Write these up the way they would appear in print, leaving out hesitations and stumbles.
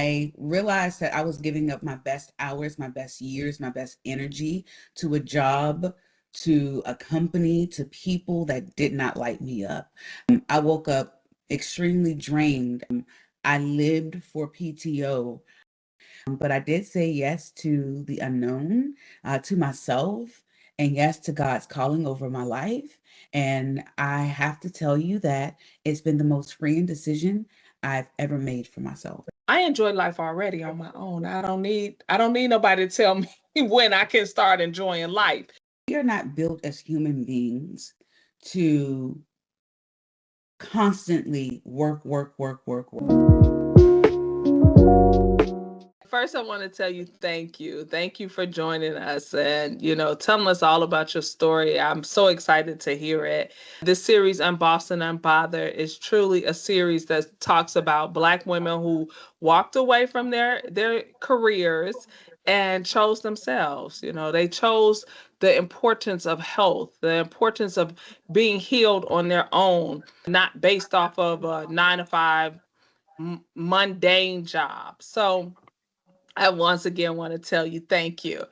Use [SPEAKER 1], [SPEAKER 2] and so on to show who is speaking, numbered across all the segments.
[SPEAKER 1] I realized that I was giving up my best hours, my best years, my best energy to a job, to a company, to people that did not light me up. I woke up extremely drained. I lived for PTO, but I did say yes to the unknown, to myself, and yes to God's calling over my life. And I have to tell you that it's been the most freeing decision I've ever made for myself.
[SPEAKER 2] I enjoy life already on my own. I don't need nobody to tell me when I can start enjoying life.
[SPEAKER 1] We are not built as human beings to constantly work, work, work, work, work.
[SPEAKER 2] First, I want to tell you thank you. Thank you for joining us and, telling us all about your story. I'm so excited to hear it. This series, Unbossed and Unbothered, is truly a series that talks about Black women who walked away from their careers and chose themselves. They chose the importance of health, the importance of being healed on their own, not based off of a 9 to 5 mundane job. So, I once again want to tell you thank you.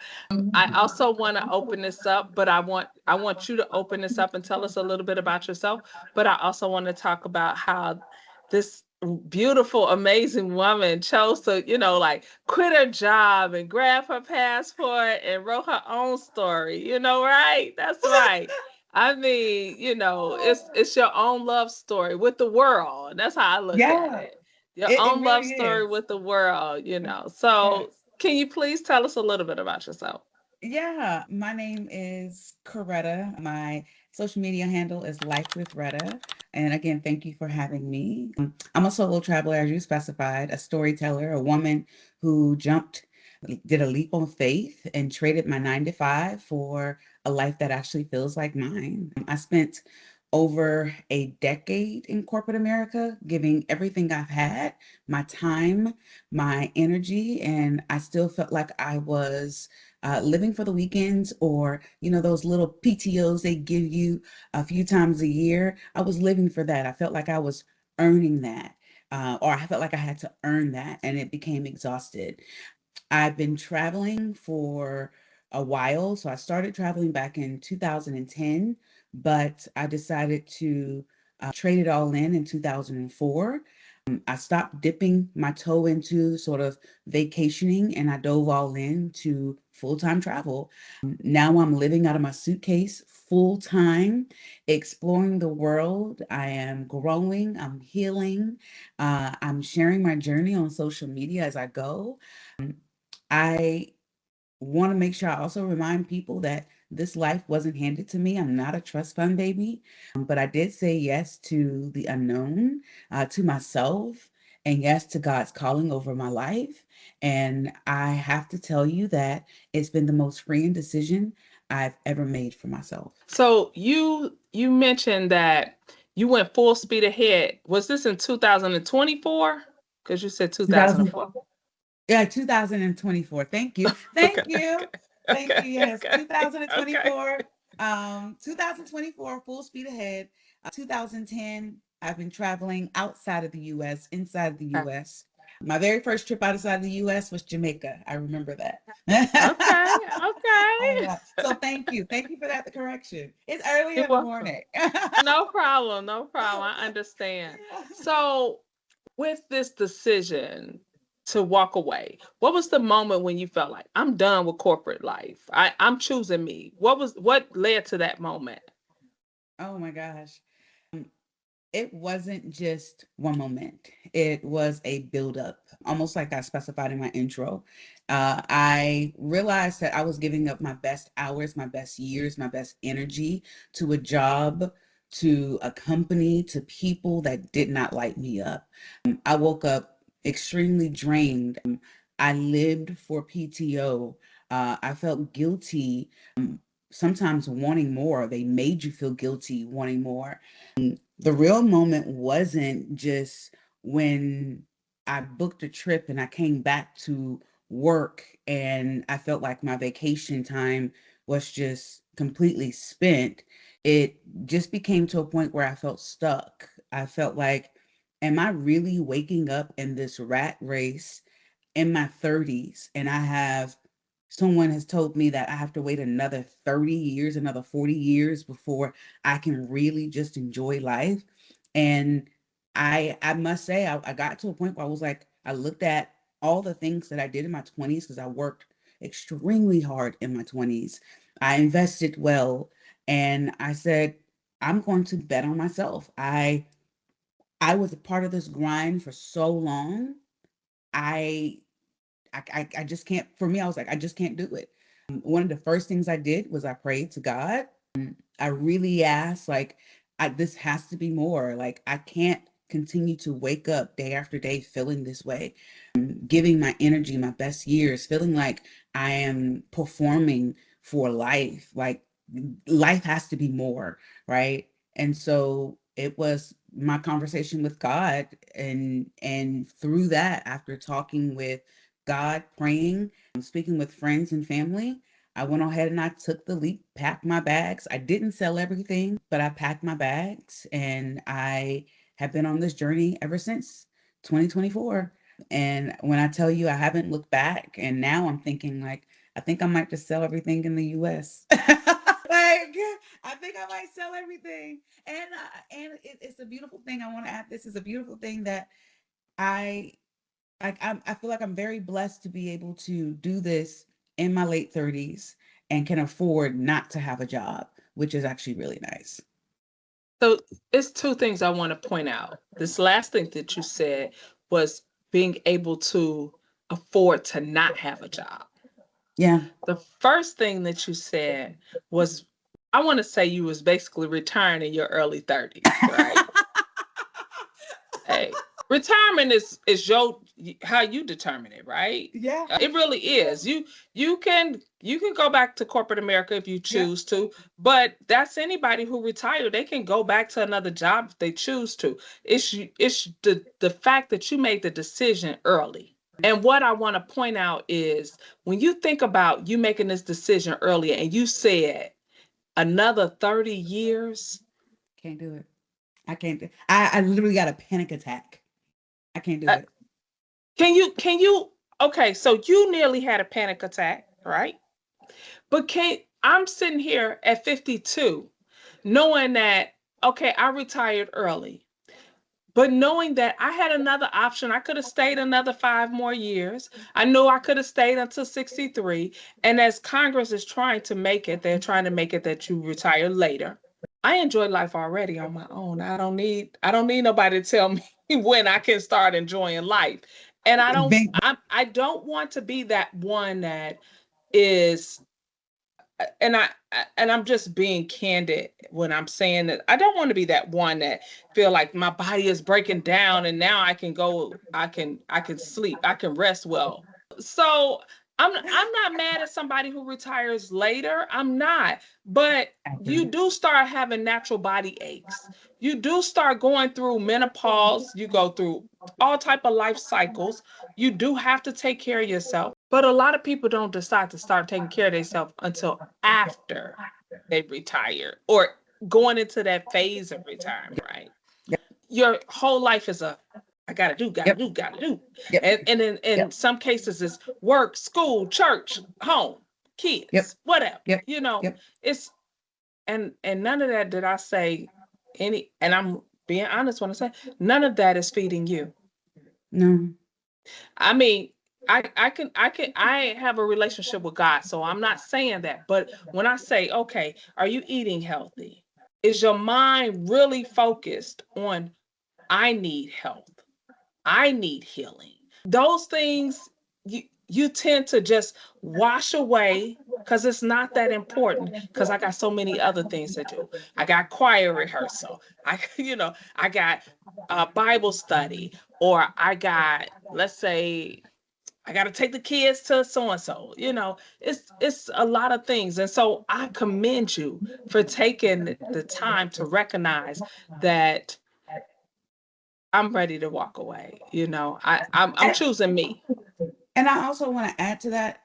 [SPEAKER 2] I also want to open this up, but I want you to open this up and tell us a little bit about yourself. But I also want to talk about how this beautiful, amazing woman chose to, like quit her job and grab her passport and wrote her own story. Right? That's right. I mean, it's your own love story with the world. That's how I look at
[SPEAKER 1] Yeah,
[SPEAKER 2] it. Your
[SPEAKER 1] it
[SPEAKER 2] own love
[SPEAKER 1] really
[SPEAKER 2] story
[SPEAKER 1] is.
[SPEAKER 2] with the world. So
[SPEAKER 1] Yes.
[SPEAKER 2] can you please tell us a little bit about yourself?
[SPEAKER 1] Yeah, my name is Coretta. My social media handle is Life with Retta. And again, thank you for having me. I'm a solo traveler, as you specified, a storyteller, a woman who did a leap of faith and traded my 9 to 5 for a life that actually feels like mine. I spent over a decade in corporate America, giving everything I've had, my time, my energy, and I still felt like I was living for the weekends, or those little PTOs they give you a few times a year. I was living for that. I felt like I was earning that, or I felt like I had to earn that, and it became exhausted. I've been traveling for a while. So I started traveling back in 2010, but I decided to trade it all in 2004. I stopped dipping my toe into sort of vacationing and I dove all in to full-time travel. Now I'm living out of my suitcase full time, exploring the world. I am growing, I'm healing, I'm sharing my journey on social media as I go. I want to make sure I also remind people that this life wasn't handed to me. I'm not a trust fund baby, but I did say yes to the unknown, to myself, and yes to God's calling over my life. And I have to tell you that it's been the most freeing decision I've ever made for myself.
[SPEAKER 2] So you mentioned that you went full speed ahead. Was this in 2024? Because you said
[SPEAKER 1] 2000,
[SPEAKER 2] 2004.
[SPEAKER 1] yeah, 2024. Thank you. Thank
[SPEAKER 2] Okay,
[SPEAKER 1] you.
[SPEAKER 2] okay,
[SPEAKER 1] Thank
[SPEAKER 2] okay,
[SPEAKER 1] you. Yes,
[SPEAKER 2] okay, okay.
[SPEAKER 1] 2024. 2024, full speed ahead. 2010, I've been traveling outside of the US, inside of the US. My very first trip outside of the US was Jamaica. I remember that.
[SPEAKER 2] Okay,
[SPEAKER 1] Oh
[SPEAKER 2] okay.
[SPEAKER 1] yeah. So thank you. Thank you for that, the correction. It's early
[SPEAKER 2] You're
[SPEAKER 1] in the
[SPEAKER 2] welcome.
[SPEAKER 1] morning.
[SPEAKER 2] No problem, no problem. I understand. So, with this decision to walk away, what was the moment when you felt like I'm done with corporate life? I'm choosing me. What led to that moment?
[SPEAKER 1] Oh my gosh. It wasn't just one moment. It was a buildup, almost like I specified in my intro. I realized that I was giving up my best hours, my best years, my best energy to a job, to a company, to people that did not light me up. I woke up extremely drained. I lived for PTO. I felt guilty, sometimes wanting more. They made you feel guilty wanting more. The real moment wasn't just when I booked a trip and I came back to work and I felt like my vacation time was just completely spent. It just became to a point where I felt stuck. I felt like, am I really waking up in this rat race? in my 30s and someone has told me that I have to wait another 30 years, another 40 years before I can really just enjoy life. And I must say, I got to a point where I was like, I looked at all the things that I did in my 20s because I worked extremely hard in my 20s. I invested well, and I said, I'm going to bet on myself. I was a part of this grind for so long. I I just can't. For me, I was like, I just can't do it. One of the first things I did was I prayed to God. I really asked, like, this has to be more. Like, I can't continue to wake up day after day feeling this way, giving my energy, my best years, feeling like I am performing for life. Like, life has to be more, right? And so it was my conversation with God, and through that, after talking with God, praying, speaking with friends and family, I went ahead and I took the leap, packed my bags. I didn't sell everything, but I packed my bags, and I have been on this journey ever since 2024. And when I tell you I haven't looked back, and now I'm thinking like, I think I might just sell everything in the US. Like, I think I might sell everything. And it's a beautiful thing. I want to add, this is a beautiful thing that I I feel like I'm very blessed to be able to do this in my late 30s and can afford not to have a job, which is actually really nice.
[SPEAKER 2] So it's two things I want to point out. This last thing that you said was being able to afford to not have a job.
[SPEAKER 1] Yeah.
[SPEAKER 2] The first thing that you said was, I want to say you was basically retiring in your early 30s, right? Hey, retirement is your, how you determine it, right?
[SPEAKER 1] Yeah.
[SPEAKER 2] It really is. You can go back to corporate America if you
[SPEAKER 1] Yeah.
[SPEAKER 2] choose to, but that's anybody who retired. They can go back to another job if they choose to. It's the fact that you made the decision early. And what I want to point out is when you think about you making this decision earlier and you said another 30 years.
[SPEAKER 1] Can't do it. I can't do I literally got a panic attack. I can't do
[SPEAKER 2] uh,
[SPEAKER 1] it.
[SPEAKER 2] can you okay, so you nearly had a panic attack, right? But can I'm sitting here at 52 knowing that, okay, I retired early, but knowing that I had another option. I could have stayed another 5 more years. I know I could have stayed until 63. And as Congress is trying to make it, they're trying to make it that you retire later. I enjoy life already on my own. I don't need nobody to tell me when I can start enjoying life. And
[SPEAKER 1] Thank
[SPEAKER 2] I don't want to be that one that is, and I'm just being candid when I'm saying that I don't want to be that one that feel like my body is breaking down and now I can sleep, I can rest well. So I'm not mad at somebody who retires later. I'm not. But you
[SPEAKER 1] accurate.
[SPEAKER 2] do start having natural body aches. You do start going through menopause, you go through all type of life cycles. You do have to take care of yourself. But a lot of people don't decide to start taking care of themselves until after they retire or going into that phase of retirement, right?
[SPEAKER 1] Yep.
[SPEAKER 2] Your whole life is a I gotta do, gotta
[SPEAKER 1] Yep.
[SPEAKER 2] do, gotta do.
[SPEAKER 1] Yep.
[SPEAKER 2] And in
[SPEAKER 1] Yep.
[SPEAKER 2] some cases it's work, school, church, home,
[SPEAKER 1] Yep.
[SPEAKER 2] kids, whatever.
[SPEAKER 1] Yep.
[SPEAKER 2] You know,
[SPEAKER 1] Yep.
[SPEAKER 2] it's and none of that did I say any, and I'm being honest when I say none of that is feeding you.
[SPEAKER 1] No.
[SPEAKER 2] I mean, I have a relationship with God, so I'm not saying that. But when I say, okay, are you eating healthy? Is your mind really focused on I need health? I need healing. Those things you tend to just wash away because it's not that important because I got so many other things to do. I got choir rehearsal. I got a Bible study, or I got, let's say, I got to take the kids to so and so. It's a lot of things. And so I commend you for taking the time to recognize that I'm ready to walk away. I'm
[SPEAKER 1] And,
[SPEAKER 2] choosing me.
[SPEAKER 1] and I also want to add to that.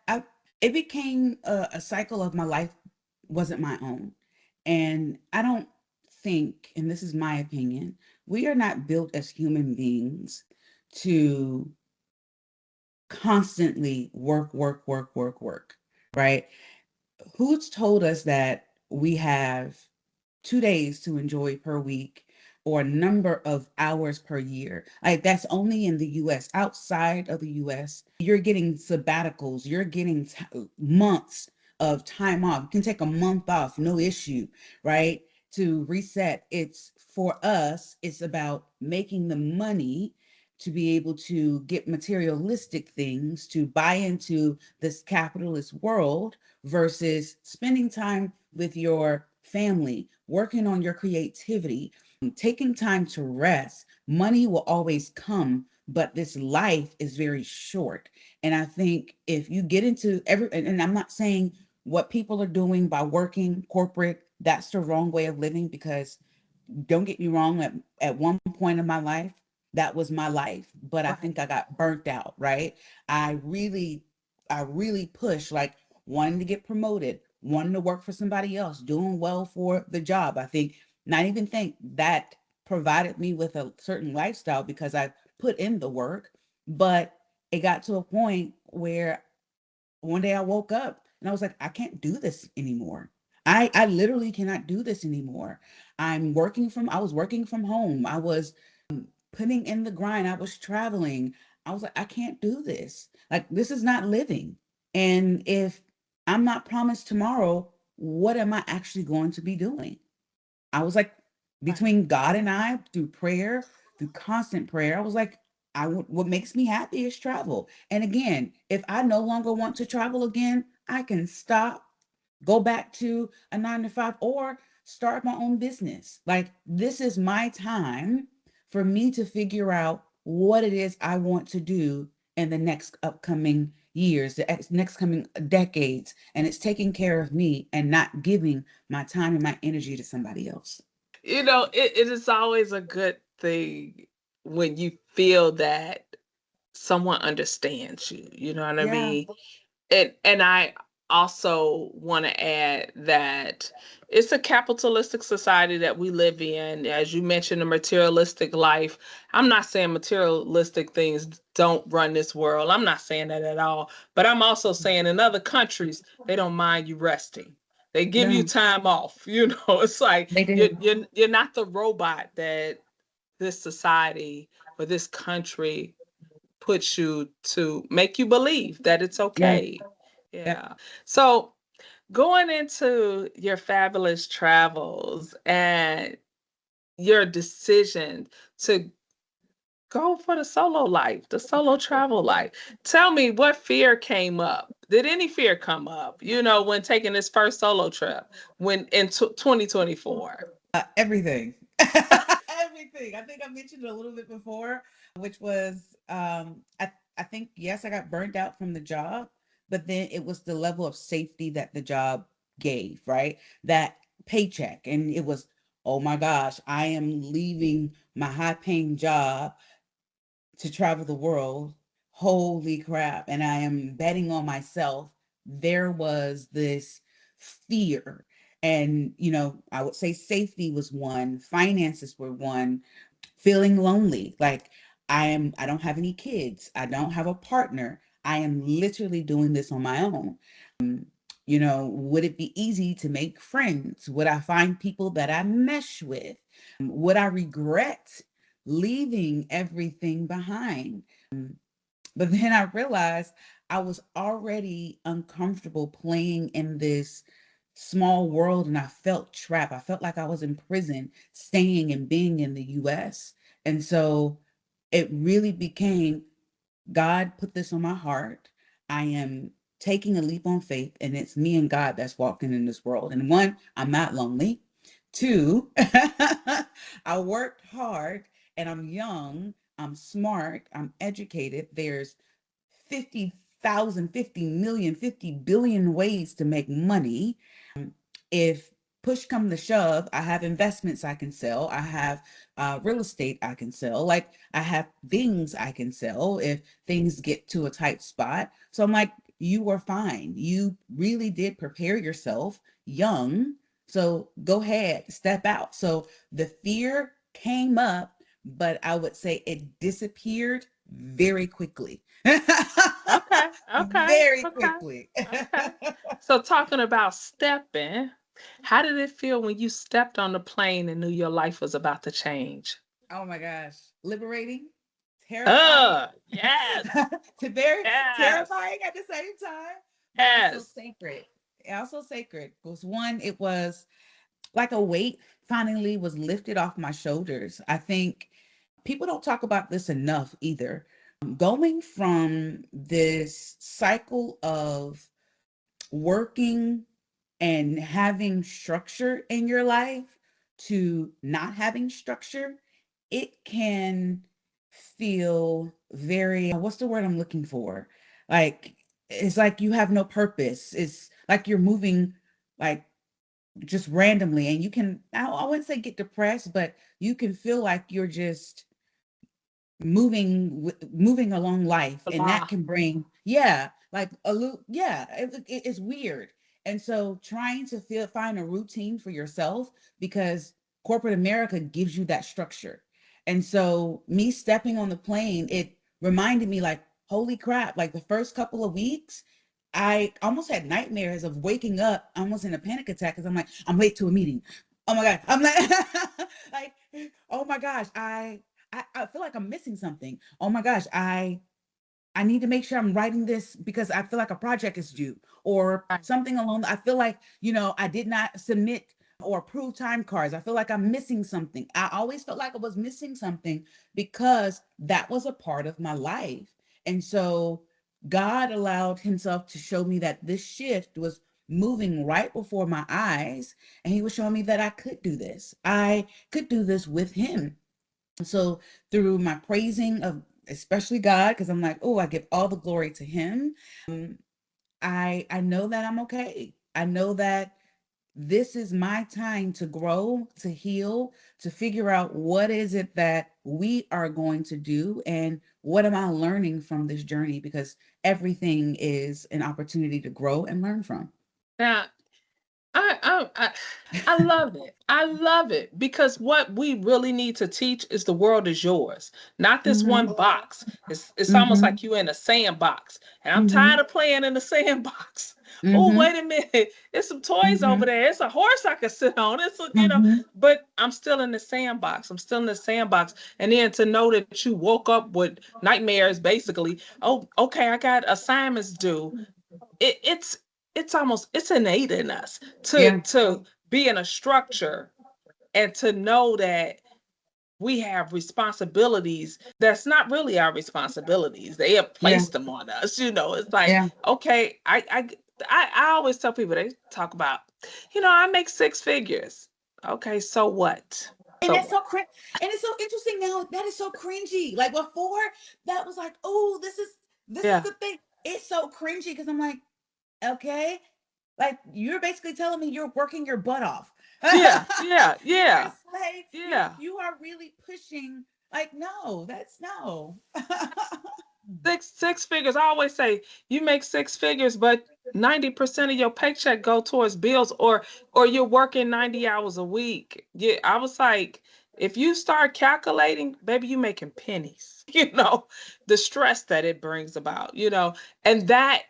[SPEAKER 1] It became a cycle of my life wasn't my own. And I don't think, and this is my opinion, we are not built as human beings to constantly work, work, work, work, work, right? Who's told us that we have 2 days to enjoy per week or a number of hours per year? Like that's only in the US. Outside of the US, you're getting sabbaticals, you're getting months of time off. You can take a month off, no issue, right? To reset. It's for us, it's about making the money to be able to get materialistic things to buy into this capitalist world versus spending time with your family, working on your creativity, taking time to rest. Money will always come, but this life is very short. And I think if you get into and I'm not saying what people are doing by working corporate, that's the wrong way of living, because don't get me wrong, at one point in my life, that was my life, but I
[SPEAKER 2] Right.
[SPEAKER 1] think I got burnt out, right? I really, I really pushed, like wanting to get promoted, wanting to work for somebody else, doing well for the job. I think, not even think that provided me with a certain lifestyle because I put in the work, but it got to a point where one day I woke up and I was like, I can't do this anymore. I literally cannot do this anymore. I was working from home. I was putting in the grind. I was traveling. I was like, I can't do this. Like, this is not living. And if I'm not promised tomorrow, what am I actually going to be doing? I was like,
[SPEAKER 2] Right.
[SPEAKER 1] between God and I, through prayer, through constant prayer, I was like, what makes me happy is travel. And again, if I no longer want to travel again, I can stop, go back to a 9 to 5, or start my own business. Like, this is my time for me to figure out what it is I want to do in the next upcoming years, the next coming decades. And it's taking care of me and not giving my time and my energy to somebody else.
[SPEAKER 2] It is always a good thing when you feel that someone understands you. You know what I
[SPEAKER 1] Yeah,
[SPEAKER 2] mean? And I also want to add that it's a capitalistic society that we live in. As you mentioned, a materialistic life. I'm not saying materialistic things don't run this world. I'm not saying that at all. But I'm also saying in other countries, they don't mind you resting. They give you
[SPEAKER 1] no,
[SPEAKER 2] time off. It's like
[SPEAKER 1] they
[SPEAKER 2] you're
[SPEAKER 1] do.
[SPEAKER 2] you're you're not the robot that this society or this country puts you to make you believe that it's
[SPEAKER 1] Yeah,
[SPEAKER 2] okay.
[SPEAKER 1] yeah,
[SPEAKER 2] Yeah. So going into your fabulous travels and your decision to go for the solo life, the solo travel life. Tell me what fear came up. Did any fear come up, when taking this first solo trip when in 2024?
[SPEAKER 1] everything. Everything. I think I mentioned it a little bit before, which was I think yes, I got burnt out from the job, but then it was the level of safety that the job gave, right? That paycheck. And it was, oh my gosh, I am leaving my high paying job to travel the world. Holy crap. And I am betting on myself. There was this fear. And, I would say safety was one, finances were one, feeling lonely. Like, I don't have any kids, I don't have a partner. I am literally doing this on my own. Would it be easy to make friends? Would I find people that I mesh with? Would I regret leaving everything behind? But then I realized I was already uncomfortable playing in this small world and I felt trapped. I felt like I was in prison, staying and being in the US. And so it really became, God put this on my heart. I am taking a leap on faith, and it's me and God that's walking in this world. And one, I'm not lonely. Two, I worked hard and I'm young, I'm smart, I'm educated. There's 50,000, 50,000,000, 50 billion ways to make money. If push come to shove, I have investments I can sell. I have real estate I can sell. Like, I have things I can sell if things get to a tight spot. So I'm like, you were fine. You really did prepare yourself young. So go ahead, step out. So the fear came up, but I would say it disappeared very quickly.
[SPEAKER 2] Okay.
[SPEAKER 1] very
[SPEAKER 2] Okay.
[SPEAKER 1] quickly.
[SPEAKER 2] Okay. So talking about stepping, how did it feel when you stepped on the plane and knew your life was about to change?
[SPEAKER 1] Oh my gosh. Liberating, terrifying,
[SPEAKER 2] Yes.
[SPEAKER 1] to very
[SPEAKER 2] Yes.
[SPEAKER 1] terrifying at the same time, but also
[SPEAKER 2] Yes.
[SPEAKER 1] sacred. Also sacred. Was one, it was like a weight finally was lifted off my shoulders. I think people don't talk about this enough either. Going from this cycle of working and having structure in your life to not having structure, it can feel very, what's the word I'm looking for? Like, it's like you have no purpose. It's like you're moving like just randomly, and you can, I wouldn't say get depressed, but you can feel like you're just moving along life, and that
[SPEAKER 2] Blah.
[SPEAKER 1] can bring, yeah, like a little, yeah, it's weird. And so trying to find a routine for yourself, because corporate America gives you that structure. And so me stepping on the plane, it reminded me like, holy crap, like the first couple of weeks I almost had nightmares of waking up almost in a panic attack, because I'm like, I'm late to a meeting. Oh my god, I'm like like, oh my gosh, I feel like I'm missing something. Oh my gosh, I need to make sure I'm writing this because I feel like a project is due, or
[SPEAKER 2] Right.
[SPEAKER 1] something along. I feel like, I did not submit or approve time cards. I feel like I'm missing something. I always felt like I was missing something because that was a part of my life. And so God allowed himself to show me that this shift was moving right before my eyes. And he was showing me that I could do this. I could do this with him. So through my praising of especially God, because I'm like, oh, I give all the glory to him. um, I know that I'm okay. I know that this is my time to grow, to heal, to figure out what is it that we are going to do, and what am I learning from this journey, because everything is an opportunity to grow and learn from.
[SPEAKER 2] Now, I love it. I love it because what we really need to teach is the world is yours, not this one
[SPEAKER 1] Hmm.
[SPEAKER 2] box. It's almost
[SPEAKER 1] Hmm.
[SPEAKER 2] like you in a sandbox, and I'm
[SPEAKER 1] Hmm.
[SPEAKER 2] tired of playing in the sandbox. Oh,
[SPEAKER 1] Hmm.
[SPEAKER 2] wait a minute. It's some toys over
[SPEAKER 1] Hmm.
[SPEAKER 2] there. It's a horse I can sit on. It's a,
[SPEAKER 1] Hmm.
[SPEAKER 2] but I'm still in the sandbox. I'm still in the sandbox. And then to know that you woke up with nightmares, basically. Oh, okay, I got assignments due. It's almost it's innate in us to
[SPEAKER 1] Yeah.
[SPEAKER 2] be in a structure and to know that we have responsibilities that's not really our responsibilities. They have
[SPEAKER 1] Yeah.
[SPEAKER 2] placed them on us. It's like,
[SPEAKER 1] Yeah.
[SPEAKER 2] okay, I always tell people, they talk about, I make six figures. Okay, so what?
[SPEAKER 1] And
[SPEAKER 2] So
[SPEAKER 1] that's
[SPEAKER 2] what?
[SPEAKER 1] so and it's so interesting now. That is so cringy. Like before, that was like, oh, this is
[SPEAKER 2] Yeah.
[SPEAKER 1] the thing. It's so cringy because I'm like, okay, like you're basically telling me you're working your butt off.
[SPEAKER 2] Yeah. Yeah.
[SPEAKER 1] You are a
[SPEAKER 2] Yeah.
[SPEAKER 1] slave. You
[SPEAKER 2] Yeah.
[SPEAKER 1] you are really pushing. Like, no, that's no.
[SPEAKER 2] Six figures. I always say you make six figures, but 90% of your paycheck go towards bills, or you're working 90 hours a week. Yeah, I was like, if you start calculating, baby, you making pennies. The stress that it brings about, and that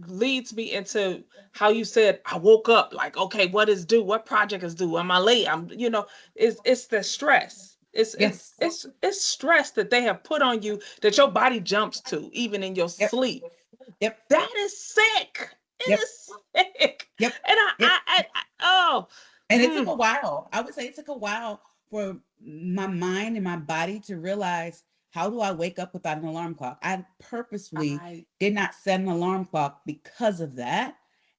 [SPEAKER 2] leads me into how you said I woke up like, okay, what is due? What project is due? Am I late? It's the stress. It's it's
[SPEAKER 1] Yes.
[SPEAKER 2] it's it's stress that they have put on you that your body jumps to even in your
[SPEAKER 1] Yep.
[SPEAKER 2] sleep.
[SPEAKER 1] Yep.
[SPEAKER 2] That is sick. It
[SPEAKER 1] Yep.
[SPEAKER 2] is sick.
[SPEAKER 1] Yep.
[SPEAKER 2] And
[SPEAKER 1] Yep.
[SPEAKER 2] oh,
[SPEAKER 1] And it took
[SPEAKER 2] mm,
[SPEAKER 1] a while. I would say it took a while for my mind and my body to realize, how do I wake up without an alarm clock? I purposefully
[SPEAKER 2] I
[SPEAKER 1] did not set an alarm clock because of that.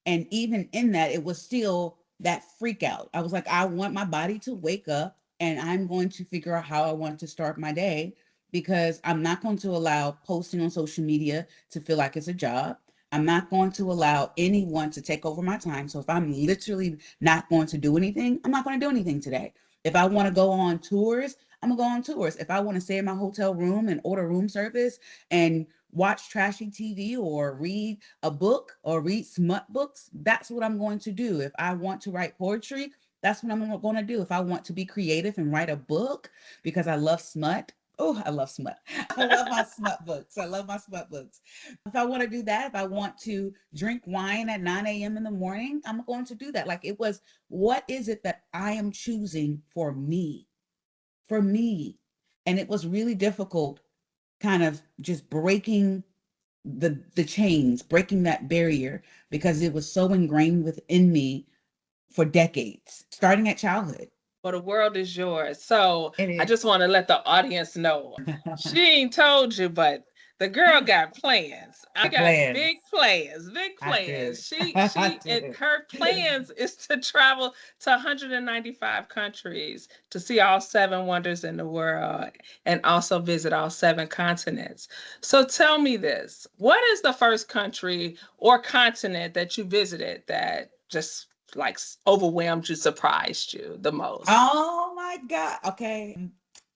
[SPEAKER 1] And even in that, it was still that freak out. I was like, I want my body to wake up, and I'm going to figure out how I want to start my day, because I'm not going to allow posting on social media to feel like it's a job. I'm not going to allow anyone to take over my time. So if I'm literally not going to do anything, I'm not going to do anything today. If I want to go on tours, I'm gonna go on tours. If I want to stay in my hotel room and order room service and watch trashy TV or read a book or read smut books, that's what I'm going to do. If I want to write poetry, that's what I'm going to do. If I want to be creative and write a book because I love smut, Oh, I love smut. I love my smut books. I love my smut books. If I want to do that, if I want to drink wine at 9 a.m. in the morning, I'm going to do that. Like it was, what is it that I am choosing for me? For me. And it was really difficult, kind of just breaking the chains, breaking that barrier, because it was so ingrained within me for decades, starting at childhood.
[SPEAKER 2] Well, the world is yours. So
[SPEAKER 1] It
[SPEAKER 2] I just
[SPEAKER 1] is.
[SPEAKER 2] want to let the audience know. She ain't told you, but the girl got plans. I got
[SPEAKER 1] Plans.
[SPEAKER 2] big plans, big
[SPEAKER 1] I do.
[SPEAKER 2] plans. She
[SPEAKER 1] I
[SPEAKER 2] she and
[SPEAKER 1] do.
[SPEAKER 2] her plans is to travel to 195 countries to see all seven wonders in the world and also visit all seven continents. So tell me this. What is the first country or continent that you visited that just like overwhelmed you, surprised you the most?
[SPEAKER 1] Oh my God. Okay.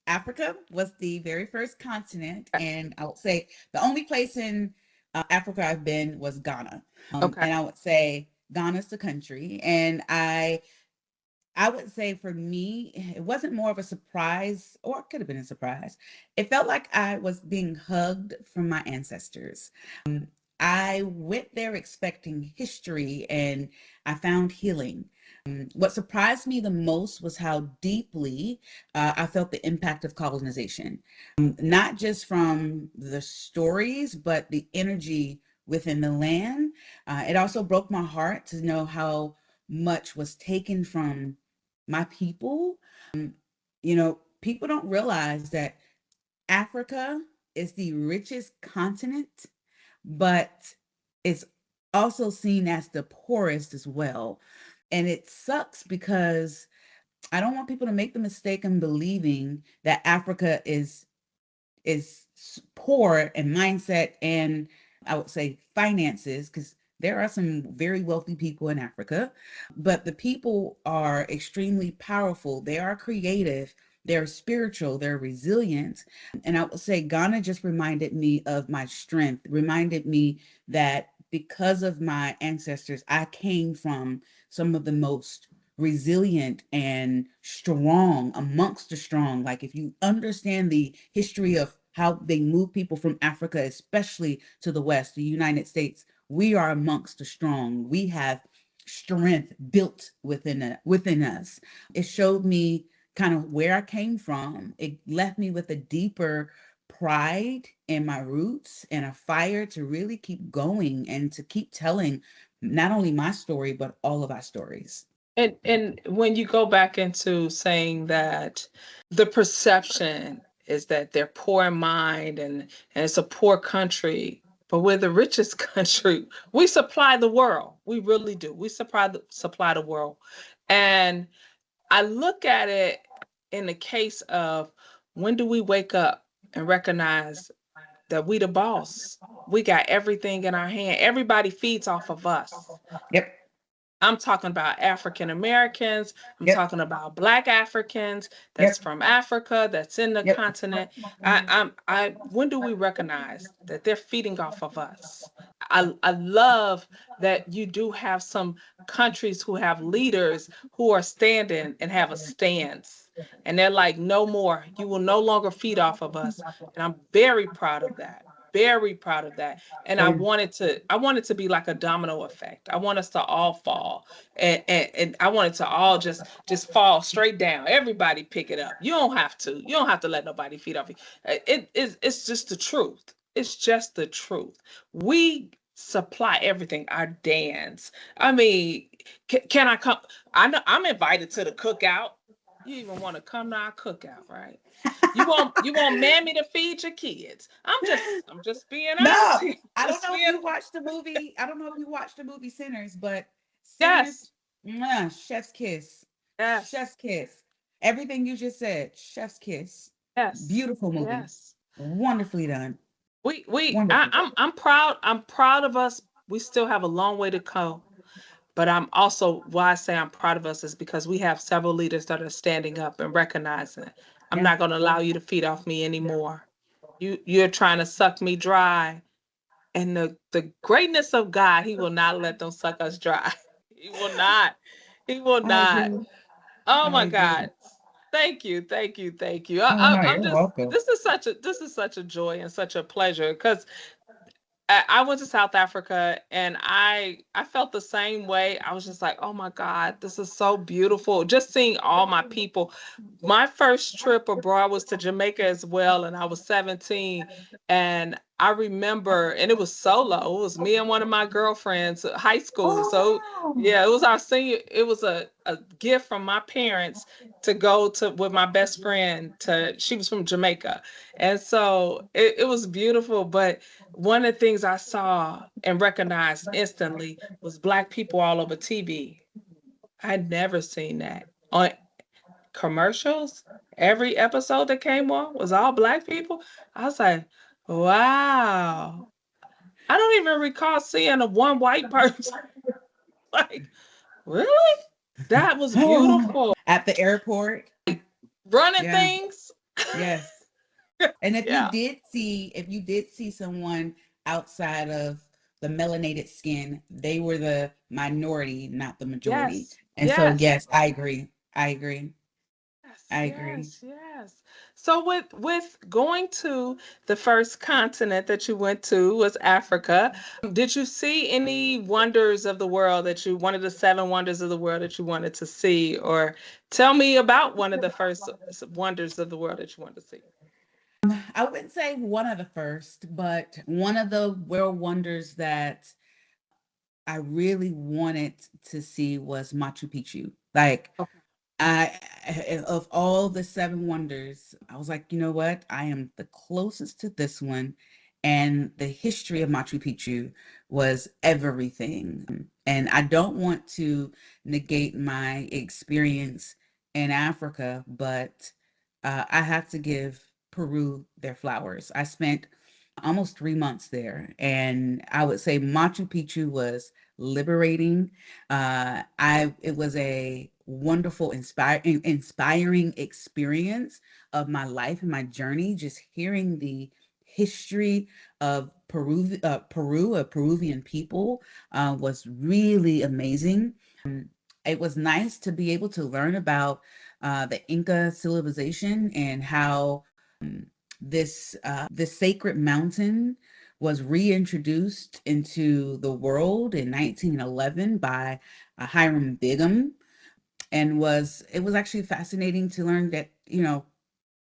[SPEAKER 1] Africa was the very first continent. And I would say the only place in Africa I've been was Ghana.
[SPEAKER 2] Okay.
[SPEAKER 1] And I would say Ghana's the country. And I would say for me, it wasn't more of a surprise, or it could have been a surprise. It felt like I was being hugged from my ancestors. I went there expecting history and I found healing. What surprised me the most was how deeply I felt the impact of colonization, not just from the stories, but the energy within the land. It also broke my heart to know how much was taken from my people. People don't realize that Africa is the richest continent, but it's also seen as the poorest as well. And it sucks because I don't want people to make the mistake in believing that Africa is poor in mindset and I would say finances, because there are some very wealthy people in Africa, but the people are extremely powerful. They are creative, they're spiritual, they're resilient. And I would say Ghana just reminded me of my strength, reminded me that because of my ancestors, I came from some of the most resilient and strong amongst the strong. Like if you understand the history of how they move people from Africa, especially to the West, the United States, we are amongst the strong. We have strength built within us. It showed me kind of where I came from. It left me with a deeper pride in my roots and a fire to really keep going and to keep telling not only my story but all of our stories.
[SPEAKER 2] And when you go back into saying that the perception is that they're poor in mind and it's a poor country, but we're the richest country. We supply the world. We really do. We supply the world. And I look at it in the case of, when do we wake up and recognize that we the boss? We got everything in our hand. Everybody feeds off of us.
[SPEAKER 1] Yep.
[SPEAKER 2] I'm talking about African Americans. I'm
[SPEAKER 1] Yep.
[SPEAKER 2] talking about Black Africans that's
[SPEAKER 1] Yep.
[SPEAKER 2] from Africa, that's in the
[SPEAKER 1] Yep.
[SPEAKER 2] continent. When do we recognize that they're feeding off of us? I love that you do have some countries who have leaders who are standing and have a stance. And they're like, no more. You will no longer feed off of us. And I'm very proud of that. Very proud of that. And
[SPEAKER 1] Same.
[SPEAKER 2] I want it to be like a domino effect. I want us to all fall. And I want it to all just fall straight down. Everybody pick it up. You don't have to. You don't have to let nobody feed off you. It's just the truth. It's just the truth. We supply everything. Our dance. I mean, can I come? I know I'm invited to the cookout. You even want to come to our cookout, right? You want mammy to feed your kids. I'm just being honest
[SPEAKER 1] No,
[SPEAKER 2] here.
[SPEAKER 1] I don't
[SPEAKER 2] Just
[SPEAKER 1] know if
[SPEAKER 2] being
[SPEAKER 1] you watched the movie. I don't know if you watched the movie Sinners, but
[SPEAKER 2] yes,
[SPEAKER 1] Sinners, mwah, chef's kiss,
[SPEAKER 2] yes,
[SPEAKER 1] chef's kiss. Everything you just said, chef's kiss.
[SPEAKER 2] yes,
[SPEAKER 1] Beautiful movie,
[SPEAKER 2] yes.
[SPEAKER 1] wonderfully done,
[SPEAKER 2] We
[SPEAKER 1] wonderful.
[SPEAKER 2] I'm proud. I'm proud of us. We still have a long way to go. But I'm also, why I say I'm proud of us is because we have several leaders that are standing up and recognizing, I'm
[SPEAKER 1] Yeah,
[SPEAKER 2] not going to allow you to feed off me anymore. You're trying to suck me dry. And the greatness of God, He will not let them suck us dry. He will not. He will
[SPEAKER 1] I
[SPEAKER 2] not.
[SPEAKER 1] agree.
[SPEAKER 2] Oh
[SPEAKER 1] I
[SPEAKER 2] my
[SPEAKER 1] agree.
[SPEAKER 2] God. Thank you, thank you, thank you.
[SPEAKER 1] Oh no,
[SPEAKER 2] I'm
[SPEAKER 1] you're
[SPEAKER 2] just
[SPEAKER 1] welcome.
[SPEAKER 2] this is such a joy and such a pleasure because I went to South Africa and I felt the same way. I was just like, oh my God, this is so beautiful. Just seeing all my people. My first trip abroad was to Jamaica as well, and I was 17. And I remember, and it was solo. It was me and one of my girlfriends, high school. So
[SPEAKER 1] Oh wow.
[SPEAKER 2] yeah, it was our senior. It was a gift from my parents to go to with my best friend to. She was from Jamaica, and so it was beautiful. But one of the things I saw and recognized instantly was Black people all over TV. I'd never seen that on commercials. Every episode that came on was all Black people. I was like, wow. I don't even recall seeing a one white person. Like, really? That was beautiful.
[SPEAKER 1] At the airport.
[SPEAKER 2] Running
[SPEAKER 1] Yeah.
[SPEAKER 2] things.
[SPEAKER 1] Yes. And
[SPEAKER 2] Yeah.
[SPEAKER 1] if you did see someone outside of the melanated skin, they were the minority, not the majority.
[SPEAKER 2] Yes.
[SPEAKER 1] And so,
[SPEAKER 2] Yes.
[SPEAKER 1] yes, I agree. I agree.
[SPEAKER 2] Yes,
[SPEAKER 1] I agree.
[SPEAKER 2] yes, yes. So with going to the first continent that you went to was Africa, did you see any wonders of the world that you one of the seven wonders of the world that you wanted to see, or tell me about one of the first wonders of the world that you wanted to see?
[SPEAKER 1] I wouldn't say one of the first, but one of the world wonders that I really wanted to see was Machu Picchu. Like,
[SPEAKER 2] Okay.
[SPEAKER 1] of all the seven wonders, I was like, you know what? I am the closest to this one. And the history of Machu Picchu was everything. And I don't want to negate my experience in Africa, but I have to give Peru their flowers. I spent almost 3 months there, and I would say Machu Picchu was liberating. I It was a wonderful, inspiring experience of my life and my journey. Just hearing the history of Peruvian people, was really amazing. It was nice to be able to learn about the Inca civilization and how this sacred mountain was reintroduced into the world in 1911 by Hiram Bingham, and was it was actually fascinating to learn that,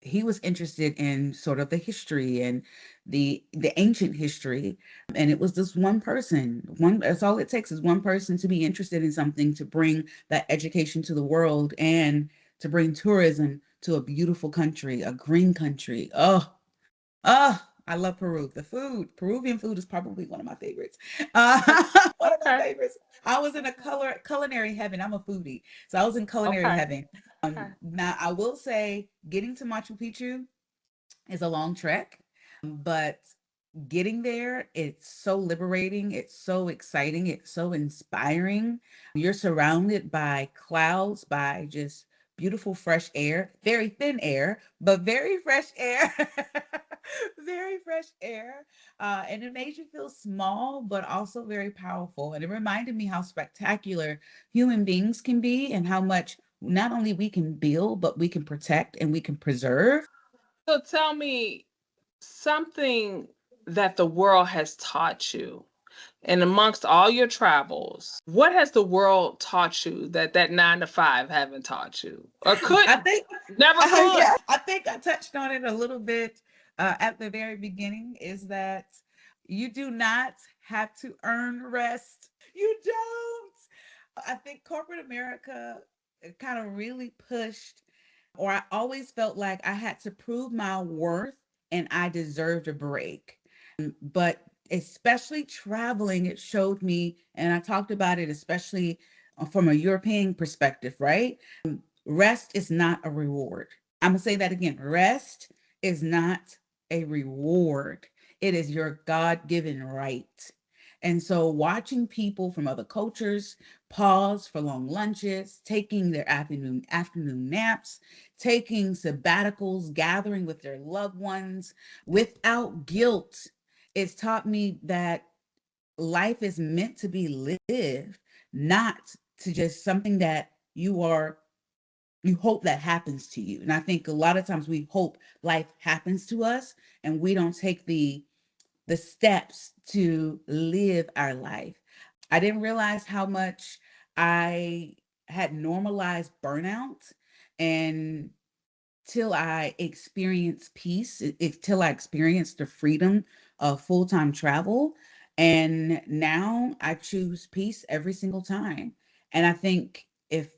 [SPEAKER 1] he was interested in sort of the history and the ancient history. And it was this one person. One That's all it takes, is one person to be interested in something, to bring that education to the world and to bring tourism to a beautiful country, a green country. I love Peru. The food, Peruvian food, is probably one of my favorites. One of my
[SPEAKER 2] Okay.
[SPEAKER 1] favorites. I was in a culinary heaven. I'm a foodie, so I was in culinary
[SPEAKER 2] Okay.
[SPEAKER 1] heaven.
[SPEAKER 2] Okay.
[SPEAKER 1] Now I will say, getting to Machu Picchu is a long trek, but getting there, it's so liberating, it's so exciting, it's so inspiring. You're surrounded by clouds, by just beautiful fresh air, very thin air, but very fresh air. Very fresh air. And it made you feel small, but also very powerful. And it reminded me how spectacular human beings can be, and how much not only we can build, but we can protect and we can preserve.
[SPEAKER 2] So tell me something that the world has taught you. And amongst all your travels, what has the world taught you that that 9 to 5 haven't taught you, or
[SPEAKER 1] I
[SPEAKER 2] could
[SPEAKER 1] think,
[SPEAKER 2] never could?
[SPEAKER 1] yeah, I think I touched on it a little bit at the very beginning, is that you do not have to earn rest. You don't. I think corporate America kind of really pushed, or I always felt like I had to prove my worth and I deserved a break. But especially traveling, it showed me, and I talked about it, especially from a European perspective, right? Rest is not a reward. I'm going to say that again. Rest is not a reward, it is your God given right. And so, watching people from other cultures pause for long lunches, taking their afternoon naps, taking sabbaticals, gathering with their loved ones without guilt, it's taught me that life is meant to be lived, not to just something that you are You hope that happens to you. And I think a lot of times we hope life happens to us and we don't take the steps to live our life. I didn't realize how much I had normalized burnout and till I experienced peace, till I experienced the freedom of full-time travel. And now I choose peace every single time. And I think if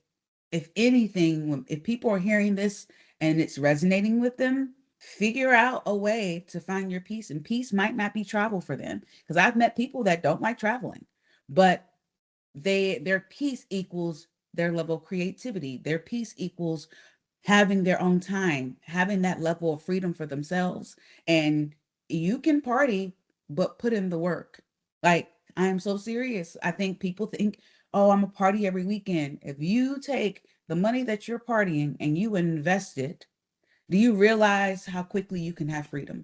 [SPEAKER 1] anything, if people are hearing this and it's resonating with them, figure out a way to find your peace. And peace might not be travel for them. Because I've met people that don't like traveling, but their peace equals their level of creativity. Their peace equals having their own time, having that level of freedom for themselves. And you can party, but put in the work. Like, I am so serious. I think people think, oh, I'm a party every weekend. If you take the money that you're partying and you invest it, do you realize how quickly you can have freedom?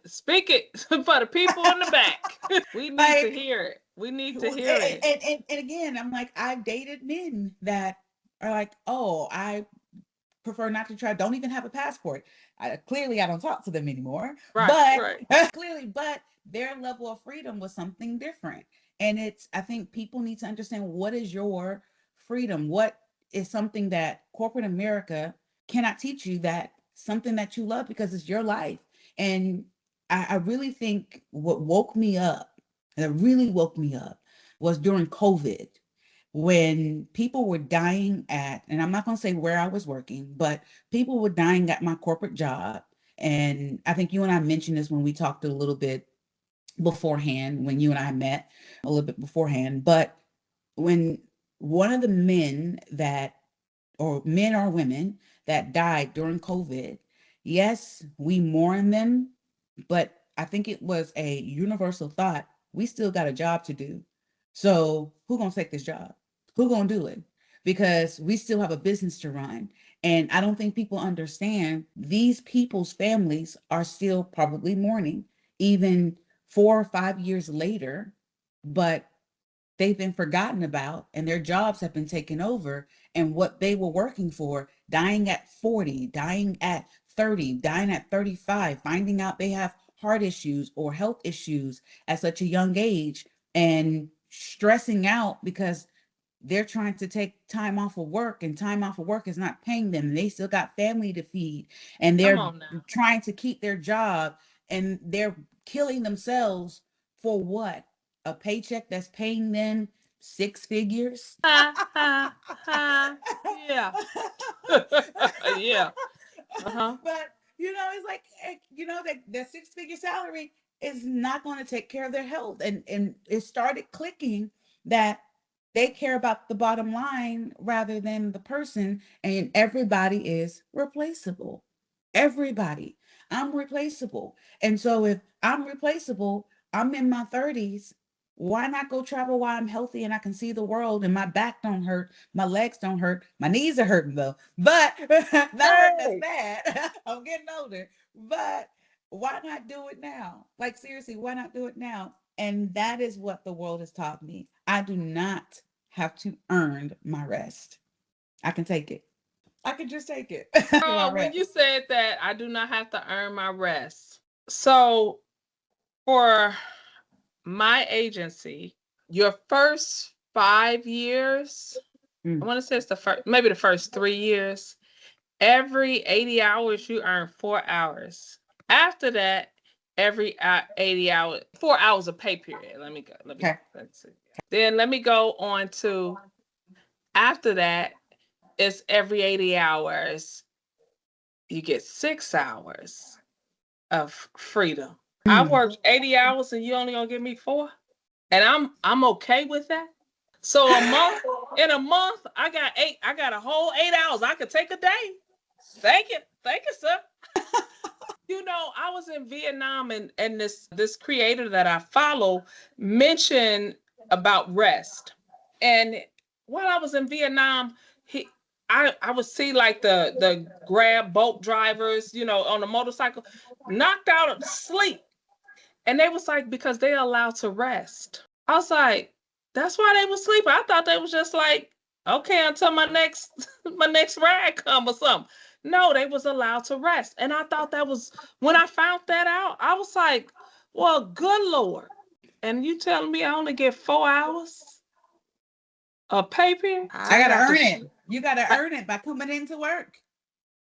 [SPEAKER 2] Speak it for the people in the back. We need to
[SPEAKER 1] Like,
[SPEAKER 2] hear it. We need to
[SPEAKER 1] and,
[SPEAKER 2] hear it.
[SPEAKER 1] and again, I'm like, I've dated men that are like, oh, I prefer not to try, don't even have a passport. Clearly, I don't talk to them anymore,
[SPEAKER 2] Right,
[SPEAKER 1] but
[SPEAKER 2] right.
[SPEAKER 1] clearly, but their level of freedom was something different. And I think people need to understand what is your freedom? What is something that corporate America cannot teach you, that something that you love because it's your life. And I really think what woke me up, that really woke me up, was during COVID when people were dying at, and I'm not going to say where I was working, but people were dying at my corporate job. And I think you and I mentioned this when we talked a little bit beforehand, when you and I met a little bit beforehand. But when one of the men that, or men or women that died during COVID, yes, we mourn them, but I think it was a universal thought. We still got a job to do. So who gonna take this job? Who gonna do it? Because we still have a business to run. And I don't think people understand these people's families are still probably mourning, even 4 or 5 years later, but they've been forgotten about and their jobs have been taken over, and what they were working for, dying at 40, dying at 30, dying at 35, finding out they have heart issues or health issues at such a young age, and stressing out because they're trying to take time off of work and time off of work is not paying them, and they still got family to feed, and
[SPEAKER 2] Come
[SPEAKER 1] they're
[SPEAKER 2] on now.
[SPEAKER 1] trying to keep their job, and they're killing themselves for what? A paycheck that's paying them six figures.
[SPEAKER 2] Ha, ha, ha. Yeah. Yeah. Uh-huh.
[SPEAKER 1] But it's like, that the six-figure salary is not going to take care of their health. And it started clicking that they care about the bottom line rather than the person, and everybody is replaceable. Everybody. I'm replaceable. And so if I'm replaceable, I'm in my 30s. Why not go travel while I'm healthy and I can see the world and my back don't hurt, my legs don't hurt, my knees are hurting though, but not hurting as
[SPEAKER 2] Hey.
[SPEAKER 1] bad. I'm getting older, but why not do it now? Like, seriously, why not do it now? And that is what the world has taught me. I do not have to earn my rest. I can take it. I can just take it. My
[SPEAKER 2] Girl, when you
[SPEAKER 1] rest.
[SPEAKER 2] said that, I do not have to earn my rest. So for my agency, your first 5 years, I
[SPEAKER 1] Mm,
[SPEAKER 2] want to say it's the first, maybe the first 3 years, every 80 hours, you earn 4 hours. After that, every 80 hours, 4 hours of pay period. Let me go.
[SPEAKER 1] okay.
[SPEAKER 2] Let's see. Then let me go on to after that, it's every 80 hours, you get 6 hours of freedom. I
[SPEAKER 1] Mm.
[SPEAKER 2] worked 80 hours and you only gonna give me four? And I'm okay with that. So in a month, I got a whole 8 hours. I could take a day. Thank you. Thank you, sir. I was in Vietnam, and this creator that I follow mentioned about rest. And while I was in Vietnam, he I would see like the grab boat drivers, on the motorcycle, knocked out of sleep. And they was like, because they allowed to rest. I was like, that's why they was sleeping. I thought they was just like Okay, until my next my next ride come or something. No, they was allowed to rest. And I thought that was when I found that out, I was like, well, good Lord. And you telling me I only get 4 hours of pay period?
[SPEAKER 1] I
[SPEAKER 2] I
[SPEAKER 1] gotta
[SPEAKER 2] got to
[SPEAKER 1] earn it. You gotta
[SPEAKER 2] I,
[SPEAKER 1] earn it by coming into work.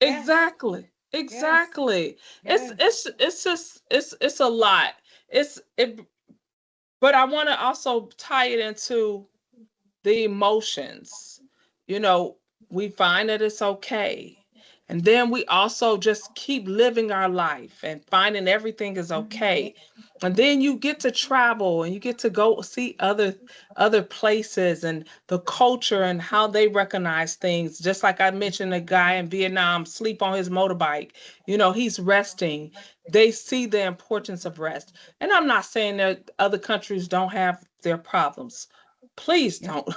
[SPEAKER 1] Yes,
[SPEAKER 2] exactly.
[SPEAKER 1] yes,
[SPEAKER 2] Exactly. It's
[SPEAKER 1] yes.
[SPEAKER 2] it's it's just it's a lot. It but I want to also tie it into the emotions. You know, we find that it's okay. And then we also just keep living our life and finding everything is
[SPEAKER 1] Mhm.
[SPEAKER 2] okay. And then you get to travel and you get to go see other places and the culture and how they recognize things. Just like I mentioned, a guy in Vietnam sleep on his motorbike. You know, he's resting. They see the importance of rest. And I'm not saying that other countries don't have their problems. Please
[SPEAKER 1] Yep,
[SPEAKER 2] don't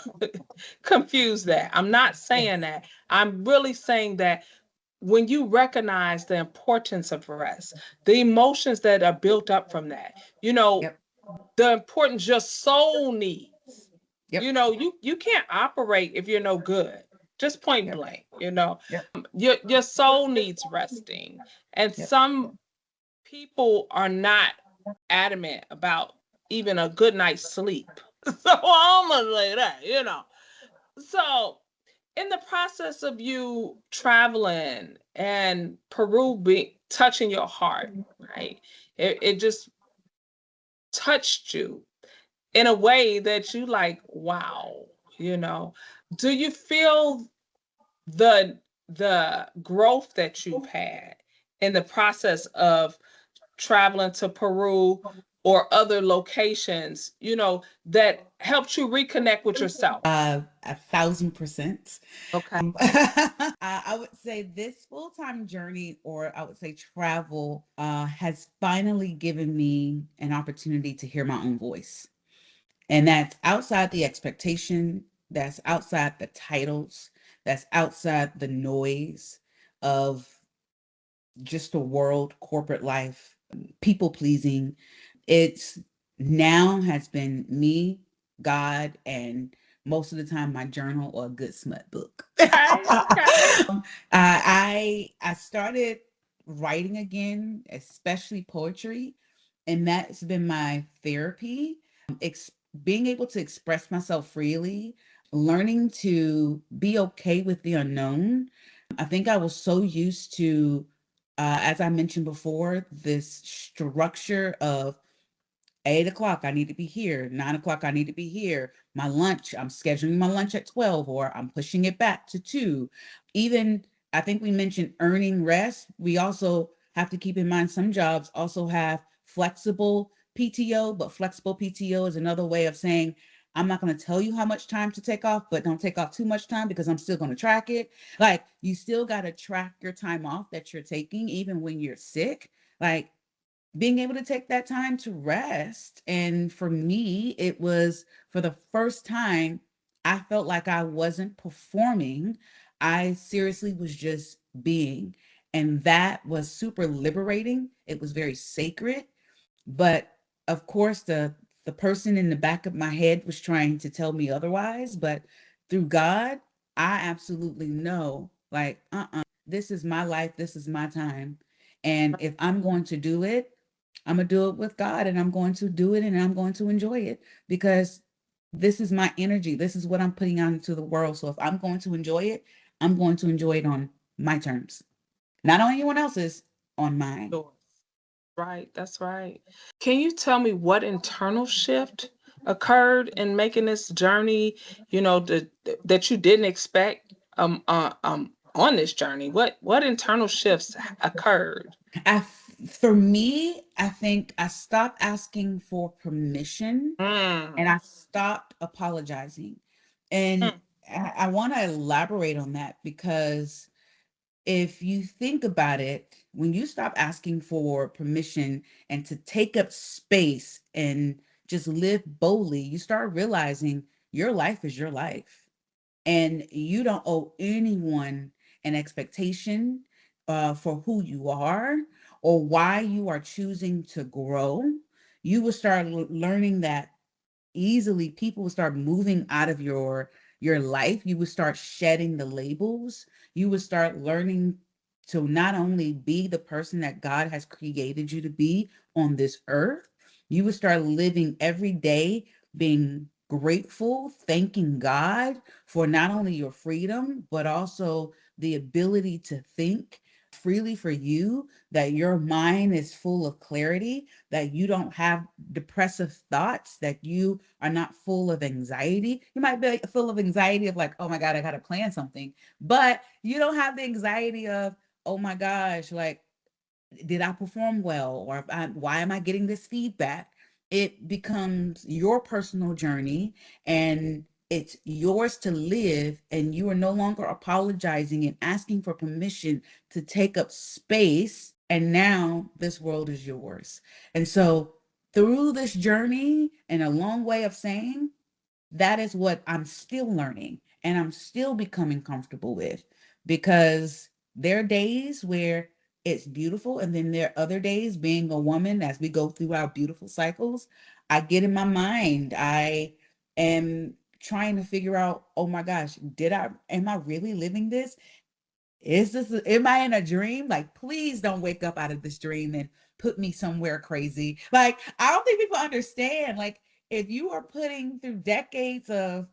[SPEAKER 2] confuse that. I'm not saying
[SPEAKER 1] yes,
[SPEAKER 2] that. I'm really saying that when you recognize the importance of rest, the emotions that are built up from that, you know,
[SPEAKER 1] yep,
[SPEAKER 2] the importance your soul needs.
[SPEAKER 1] yep,
[SPEAKER 2] You can't operate if you're no good. Just point
[SPEAKER 1] yep,
[SPEAKER 2] blank, you know.
[SPEAKER 1] yep,
[SPEAKER 2] Your soul needs resting. And
[SPEAKER 1] yep.
[SPEAKER 2] some people are not adamant about even a good night's sleep. So I'm gonna say that, you know. So in the process of you traveling and Peru touching your heart, right? It just touched you in a way that you like, wow, you know. Do you feel the growth that you've had in the process of traveling to Peru or other locations, you know, that helped you reconnect with yourself?
[SPEAKER 1] 1,000%.
[SPEAKER 2] Okay.
[SPEAKER 1] I would say this full-time journey, or I would say travel, has finally given me an opportunity to hear my own voice. And that's outside the expectation, that's outside the titles, that's outside the noise of just the world, corporate life, people pleasing. It's now has been me, God, and most of the time my journal or a good smut book.
[SPEAKER 2] Okay, okay.
[SPEAKER 1] I started writing again, especially poetry, and that's been my therapy. Ex- Being able to express myself freely, learning to be okay with the unknown. I think I was so used to, as I mentioned before, this structure of 8 o'clock, I need to be here. 9 o'clock, I need to be here. My lunch, I'm scheduling my lunch at 12, or I'm pushing it back to 2. Even, I think we mentioned earning rest. We also have to keep in mind some jobs also have flexible PTO, but flexible PTO is another way of saying, I'm not going to tell you how much time to take off, but don't take off too much time because I'm still going to track it. Like, you still got to track your time off that you're taking, even when you're sick. Like, being able to take that time to rest. And for me, it was for the first time, I felt like I wasn't performing. I seriously was just being. And that was super liberating. It was very sacred. But of course, the person in the back of my head was trying to tell me otherwise. But through God, I absolutely know, like, this is my life, this is my time. And if I'm going to do it, I'm gonna do it with God, and I'm going to do it, and I'm going to enjoy it, because this is my energy. This is what I'm putting out into the world. So if I'm going to enjoy it, I'm going to enjoy it on my terms, not on anyone else's, on mine.
[SPEAKER 2] Sure. Right, that's right. Can you tell me what internal shift occurred in making this journey, you know, that you didn't expect on this journey? What internal shifts occurred?
[SPEAKER 1] For me, I think I stopped asking for permission,
[SPEAKER 2] Mm,
[SPEAKER 1] and I stopped apologizing. And
[SPEAKER 2] mm,
[SPEAKER 1] I want to elaborate on that, because if you think about it, when you stop asking for permission and to take up space and just live boldly, you start realizing your life is your life, and you don't owe anyone an expectation for who you are or why you are choosing to grow. You will start learning that easily people will start moving out of your your life. You would start shedding the labels. You would start learning to not only be the person that God has created you to be on this earth, you would start living every day being grateful, thanking God for not only your freedom, but also the ability to think freely for you, that your mind is full of clarity, that you don't have depressive thoughts, that you are not full of anxiety. You might be full of anxiety of like, oh my God, I got to plan something, but you don't have the anxiety of, oh my gosh, like, did I perform well? Or why am I getting this feedback? It becomes your personal journey and it's yours to live, and you are no longer apologizing and asking for permission to take up space. And now this world is yours. And so, through this journey, and a long way of saying, that is what I'm still learning and I'm still becoming comfortable with, because there are days where it's beautiful. And then there are other days, being a woman, as we go through our beautiful cycles, I get in my mind. I am trying to figure out, oh my gosh, am I really living this? Am I in a dream? Like, please don't wake up out of this dream and put me somewhere crazy. Like, I don't think people understand. Like, if you are putting through decades of,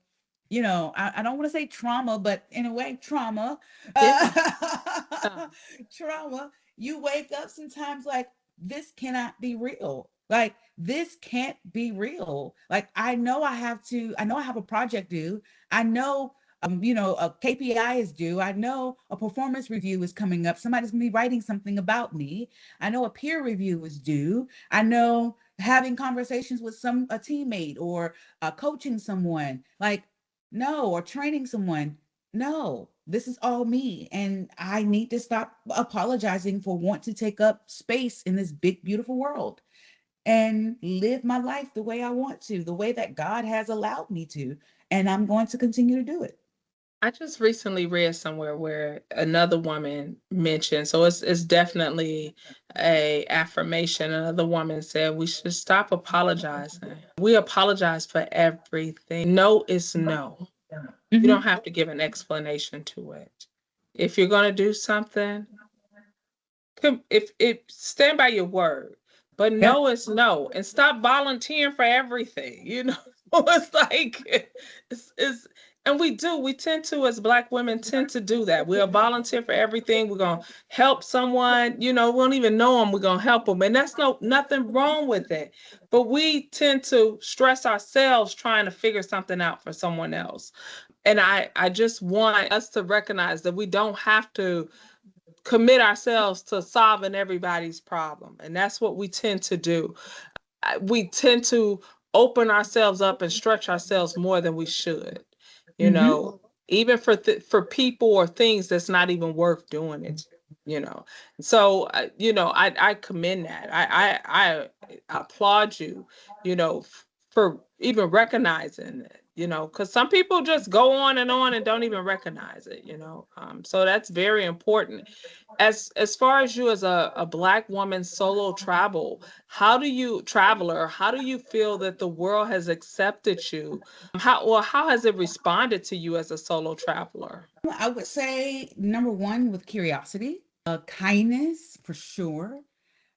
[SPEAKER 1] I don't want to say trauma, but in a way, trauma,
[SPEAKER 2] Yeah.
[SPEAKER 1] trauma, you wake up sometimes like, this cannot be real. Like, this can't be real. Like, I know I have a project due. I know a KPI is due. I know a performance review is coming up. Somebody's gonna be writing something about me. I know a peer review is due. I know having conversations with a teammate, or coaching someone, like, no, or training someone. No, this is all me. And I need to stop apologizing for want to take up space in this big, beautiful world and live my life the way I want to, the way that God has allowed me to. And I'm going to continue to do it.
[SPEAKER 2] I just recently read somewhere where another woman mentioned, so it's definitely a affirmation. Another woman said we should stop apologizing. We apologize for everything. No is no. You don't
[SPEAKER 1] Mhm.
[SPEAKER 2] have to give an explanation to it. If you're gonna do something, if stand by your word, but
[SPEAKER 1] Yeah.
[SPEAKER 2] no is no, and stop volunteering for everything. It's like it's and we tend to, as Black women, tend to do that. We'll volunteer for everything. We're gonna help someone, we don't even know them, we're gonna help them, and that's nothing wrong with it. But we tend to stress ourselves trying to figure something out for someone else. And I just want us to recognize that we don't have to commit ourselves to solving everybody's problem. And that's what we tend to do. We tend to open ourselves up and stretch ourselves more than we should, you
[SPEAKER 1] Hmm.
[SPEAKER 2] know, even for people or things that's not even worth doing it, you know. So, I commend that. I applaud you, for even recognizing it, because some people just go on and don't even recognize it, so that's very important. As far as you, as a Black woman solo traveler, how do you feel that the world has accepted you? How has it responded to you as a solo traveler?
[SPEAKER 1] I would say number one, with curiosity, kindness for sure.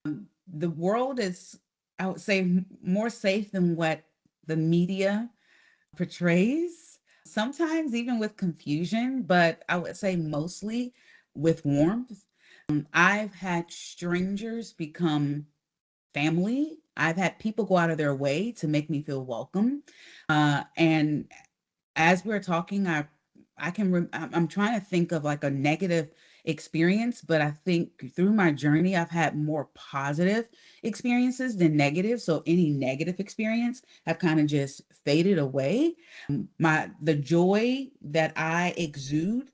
[SPEAKER 1] The world is, I would say, more safe than what the media portrays. Sometimes even with confusion, but I would say mostly with warmth. I've had strangers become family. I've had people go out of their way to make me feel welcome. And as we're talking, I'm trying to think of like a negative experience, but I think through my journey, I've had more positive experiences than negative. So any negative experience have kind of just faded away. The joy that I exude,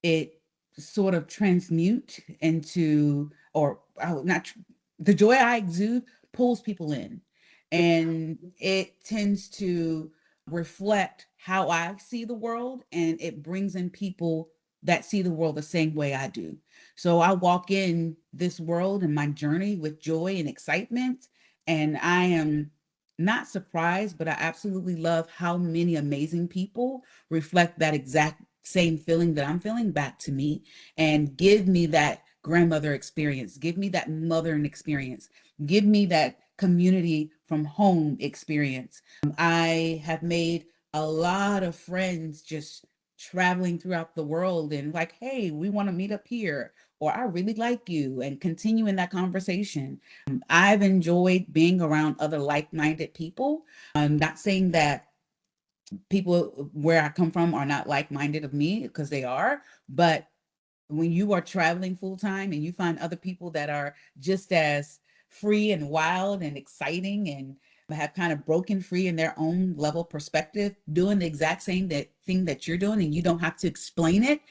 [SPEAKER 1] it sort of transmute into, or not the joy I exude pulls people in, and it tends to reflect how I see the world, and it brings in people that see the world the same way I do. So I walk in this world and my journey with joy and excitement, and I am not surprised, but I absolutely love how many amazing people reflect that exact same feeling that I'm feeling back to me and give me that grandmother experience, give me that mothering experience, give me that community from home experience. I have made a lot of friends just traveling throughout the world and like, hey, we want to meet up here, or I really like you, and continuing that conversation. I've enjoyed being around other like-minded people. I'm not saying that people where I come from are not like-minded of me, because they are, but when you are traveling full time and you find other people that are just as free and wild and exciting and have kind of broken free in their own level perspective, doing the exact same thing that you're doing, and you don't have to explain it,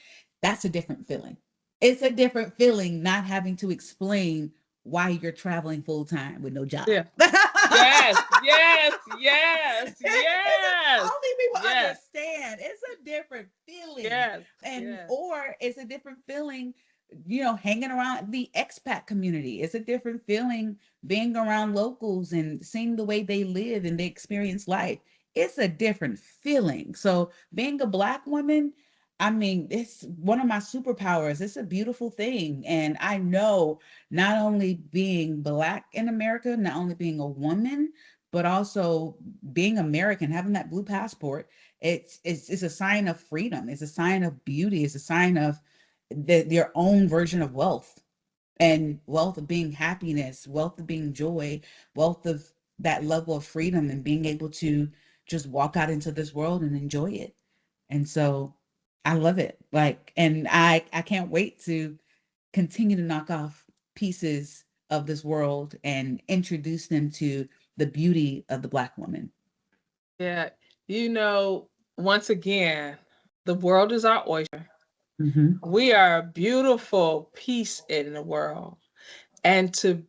[SPEAKER 1] that's a different feeling. It's a different feeling not having to explain why you're traveling full time with no job.
[SPEAKER 2] Yeah. Yes, yes, yes, yes,
[SPEAKER 1] Only people
[SPEAKER 2] yes,
[SPEAKER 1] understand. It's a different feeling.
[SPEAKER 2] yes,
[SPEAKER 1] And
[SPEAKER 2] yes.
[SPEAKER 1] or it's a different feeling, hanging around the expat community. It's a different feeling being around locals and seeing the way they live and they experience life. It's a different feeling. So being a Black woman, I mean, it's one of my superpowers. It's a beautiful thing. And I know, not only being Black in America, not only being a woman, but also being American, having that blue passport, it's a sign of freedom. It's a sign of beauty. It's a sign of their own version of wealth, and wealth of being happiness, wealth of being joy, wealth of that level of freedom and being able to just walk out into this world and enjoy it. And so I love it. Like, and I can't wait to continue to knock off pieces of this world and introduce them to the beauty of the Black woman.
[SPEAKER 2] Yeah. You know, once again, the world is our oyster.
[SPEAKER 1] Hmm.
[SPEAKER 2] We are a beautiful piece in the world. And to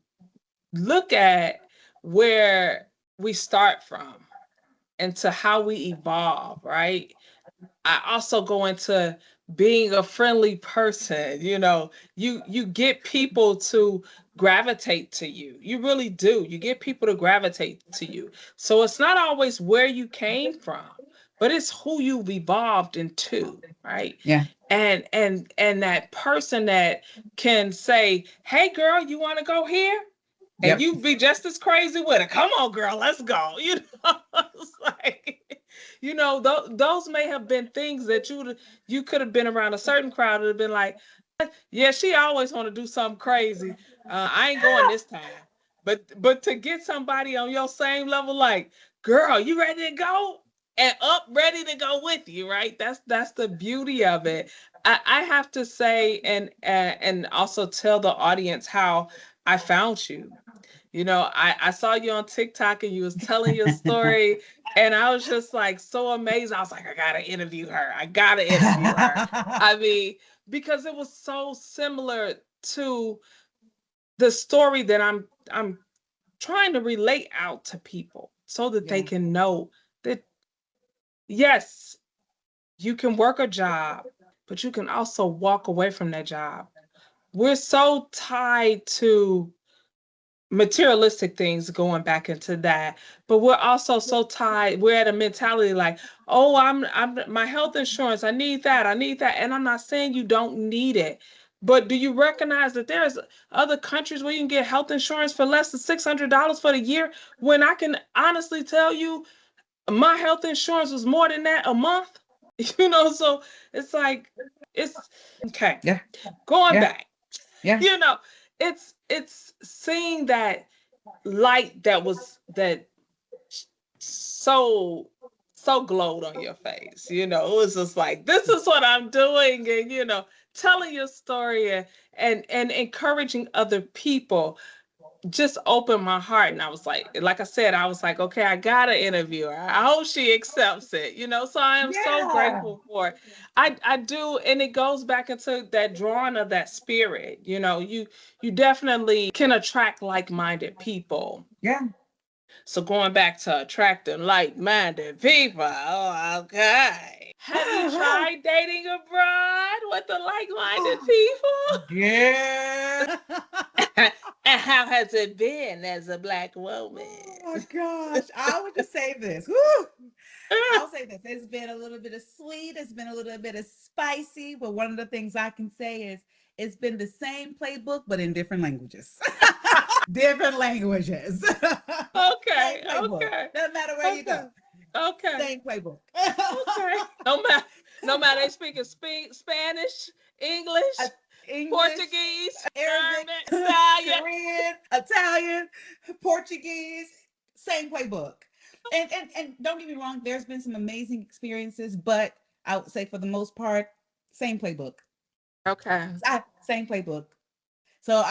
[SPEAKER 2] look at where we start from and to how we evolve, right? I also go into being a friendly person. You get people to gravitate to you. You really do. You get people to gravitate to you. So it's not always where you came from, but it's who you've evolved into, right?
[SPEAKER 1] Yeah.
[SPEAKER 2] And that person that can say, "Hey girl, you want to go here?" And
[SPEAKER 1] Yep.
[SPEAKER 2] you be just as crazy with it. Come on, girl, let's go. It's like, those may have been things that you could have been around a certain crowd and have been like, yeah, she always want to do something crazy. I ain't going this time. But to get somebody on your same level, like, girl, you ready to go? And up ready to go with you, right? That's the beauty of it. I have to say, and also tell the audience how I found you. I saw you on TikTok and you was telling your story, and I was just like so amazed. I was like, I gotta interview her. I gotta interview her. I mean, because it was so similar to the story that I'm trying to relate out to people so that they
[SPEAKER 1] Yeah.
[SPEAKER 2] can know that yes, you can work a job, but you can also walk away from that job. We're so tied to materialistic things, going back into that, but we're also so tied, we're at a mentality like, oh, I'm my health insurance, I need that, and I'm not saying you don't need it, but do you recognize that there's other countries where you can get health insurance for less than $600 for the year, when I can honestly tell you my health insurance was more than that a month. So it's like, it's okay,
[SPEAKER 1] Yeah.
[SPEAKER 2] going
[SPEAKER 1] Yeah.
[SPEAKER 2] back,
[SPEAKER 1] Yeah.
[SPEAKER 2] you know it's seeing that light that so so glowed on your face. It was just like, this is what I'm doing, and telling your story, and encouraging other people just opened my heart. And I was like I said, I was like, okay, I gotta interview her. I hope she accepts it. So I am so
[SPEAKER 1] Yeah.
[SPEAKER 2] grateful for it. I do, and it goes back into that drawing of that spirit. You definitely can attract like-minded people.
[SPEAKER 1] Yeah.
[SPEAKER 2] So going back to attracting like-minded people, oh, okay. Have you tried dating abroad with the like-minded people?
[SPEAKER 1] Yeah.
[SPEAKER 2] And how has it been as a Black woman?
[SPEAKER 1] Oh my gosh. I would just say this. Woo! I'll say this. It's been a little bit of sweet, it's been a little bit of spicy, but one of the things I can say is it's been the same playbook, but in different languages. Different languages. Same
[SPEAKER 2] Okay,
[SPEAKER 1] playbook.
[SPEAKER 2] okay,
[SPEAKER 1] Doesn't matter where you
[SPEAKER 2] okay,
[SPEAKER 1] go.
[SPEAKER 2] okay,
[SPEAKER 1] Same playbook.
[SPEAKER 2] okay. No matter they speaking Spanish,
[SPEAKER 1] Uh,
[SPEAKER 2] English,
[SPEAKER 1] English,
[SPEAKER 2] Portuguese,
[SPEAKER 1] Arabic,
[SPEAKER 2] German, Italian.
[SPEAKER 1] Korean, Italian, Portuguese, same playbook. And don't get me wrong, there's been some amazing experiences, but I would say for the most part, same playbook.
[SPEAKER 2] Okay.
[SPEAKER 1] Same playbook. So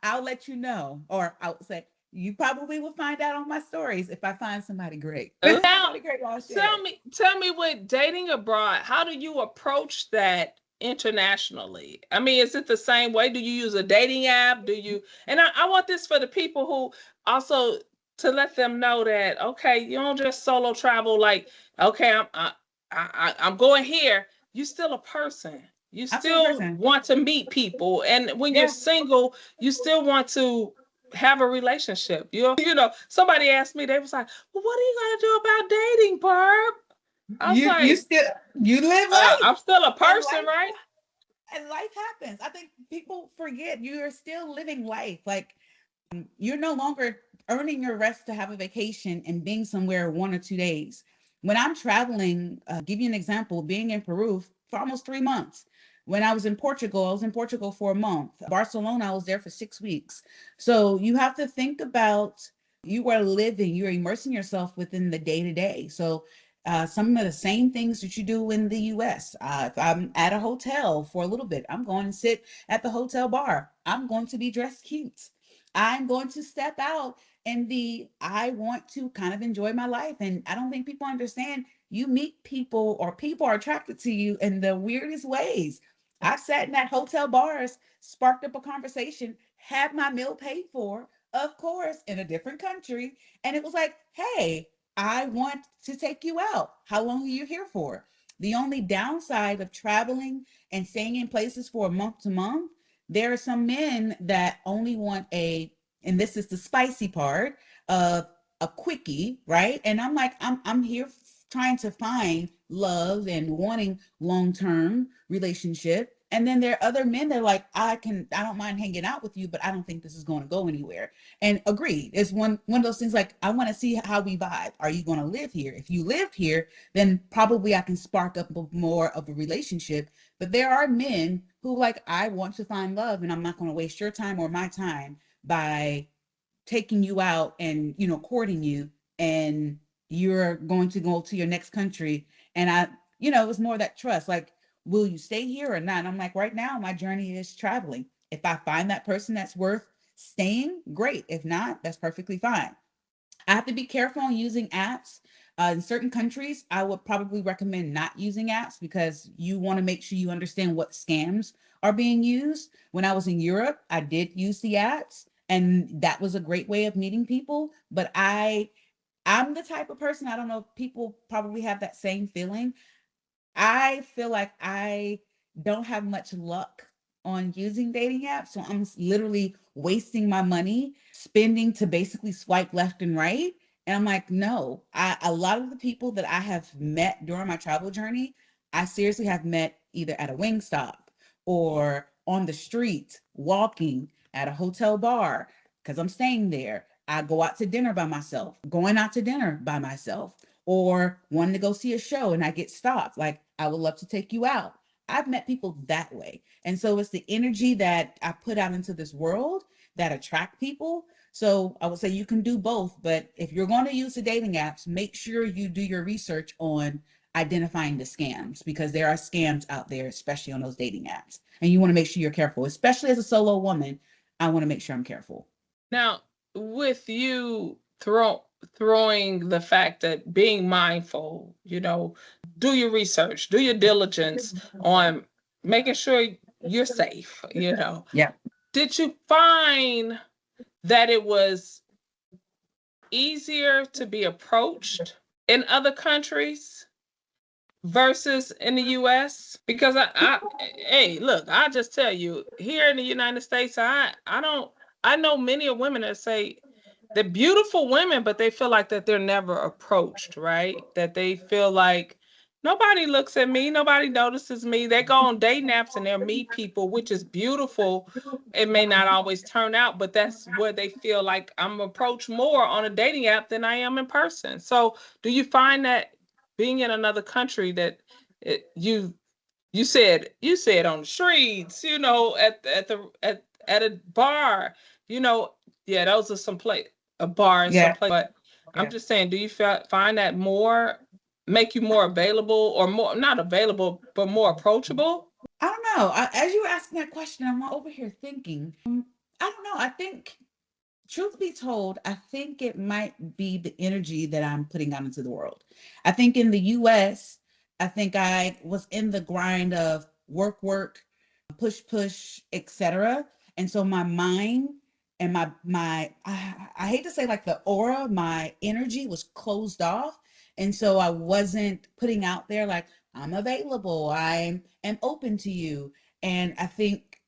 [SPEAKER 1] I'll let you know, or I would say you probably will find out on my stories if I find somebody great.
[SPEAKER 2] Now,
[SPEAKER 1] Somebody great, I'll
[SPEAKER 2] tell
[SPEAKER 1] share.
[SPEAKER 2] me, tell me, with dating abroad, how do you approach that internationally? I mean, is it the same way? Do you use a dating app? Do you? And I want this for the people who also, to let them know that, okay, you don't just solo travel. Like, okay, I'm going here. You're still a person. You
[SPEAKER 1] I'm still a
[SPEAKER 2] still
[SPEAKER 1] person.
[SPEAKER 2] want to meet people, and when you're
[SPEAKER 1] Yeah.
[SPEAKER 2] single, you still want to have a relationship. You know, somebody asked me, they was like, well, what are you gonna do about dating, Barb? I was
[SPEAKER 1] You
[SPEAKER 2] like,
[SPEAKER 1] still you live life
[SPEAKER 2] I'm still a
[SPEAKER 1] and
[SPEAKER 2] person,
[SPEAKER 1] life
[SPEAKER 2] right?
[SPEAKER 1] and life happens. I think people forget you're still living life. Like you're no longer earning your rest to have a vacation and being somewhere 1 or 2 days. When I'm traveling, give you an example, being in Peru for almost 3 months. When I was in Portugal, I was in Portugal for a month. Barcelona, I was there for 6 weeks. So you have to think about you are living, you're immersing yourself within the day to day. So some of the same things that you do in the US. If I'm at a hotel for a little bit, I'm going to sit at the hotel bar. I'm going to be dressed cute. I'm going to step out and I want to kind of enjoy my life. And I don't think people understand you meet people or people are attracted to you in the weirdest ways. I've sat in that hotel bars, sparked up a conversation, had my meal paid for, of course, in a different country. And it was like, hey, I want to take you out. How long are you here for? The only downside of traveling and staying in places for a month to month, there are some men that only want and this is the spicy part of a quickie, right? And I'm like, I'm here trying to find love and wanting long-term relationship. And then there are other men that are like, I don't mind hanging out with you, but I don't think this is going to go anywhere. And agreed, it's one of those things like I want to see how we vibe. Are you going to live here? If you lived here, then probably I can spark up more of a relationship. But there are men who like, I want to find love and I'm not going to waste your time or my time by taking you out and courting you, and you're going to go to your next country. And it was more that trust, like, will you stay here or not? And I'm like, right now my journey is traveling. If I find that person that's worth staying, great. If not, that's perfectly fine. I have to be careful on using apps. In certain countries, I would probably recommend not using apps because you want to make sure you understand what scams are being used. When I was in Europe, I did use the apps, and that was a great way of meeting people. But I'm the type of person, I don't know if people probably have that same feeling. I feel like I don't have much luck on using dating apps. So I'm literally wasting my money spending to basically swipe left and right. And I'm like, no, a lot of the people that I have met during my travel journey, I seriously have met either at a wing stop or on the street, walking at a hotel bar, because I'm staying there. I go out to dinner by myself, going out to dinner by myself, or wanting to go see a show and I get stopped. Like, I would love to take you out. I've met people that way. And so it's the energy that I put out into this world that attract people. So I would say you can do both, but if you're going to use the dating apps, make sure you do your research on identifying the scams, because there are scams out there, especially on those dating apps. And you want to make sure you're careful, especially as a solo woman. I want to make sure I'm careful.
[SPEAKER 2] Now, with you throwing the fact that being mindful, do your research, do your diligence on making sure you're safe.
[SPEAKER 1] Yeah.
[SPEAKER 2] Did you find that it was easier to be approached in other countries versus in the US? Because hey, look, I just tell you, here in the United States, I I know many of women that say they're beautiful women, but they feel like that they're never approached, right? That they feel like nobody looks at me, nobody notices me. They go on date naps and they'll meet people, which is beautiful. It may not always turn out, but that's where they feel like I'm approached more on a dating app than I am in person. So, do you find that being in another country that you said on the streets, at a bar, you know, yeah, those are some place a bar and some
[SPEAKER 1] Yeah,
[SPEAKER 2] place. But I'm
[SPEAKER 1] yeah.
[SPEAKER 2] just saying, do you find that more make you more available or more not available but more approachable?
[SPEAKER 1] I don't know. As you were asking that question, I'm over here thinking. I don't know. I think, truth be told, I think it might be the energy that I'm putting out into the world. I think in the US, I think I was in the grind of work, work, push, push, etc. And so my mind and I hate to say like the aura, my energy was closed off. And so I wasn't putting out there like I'm available, I am open to you. And I think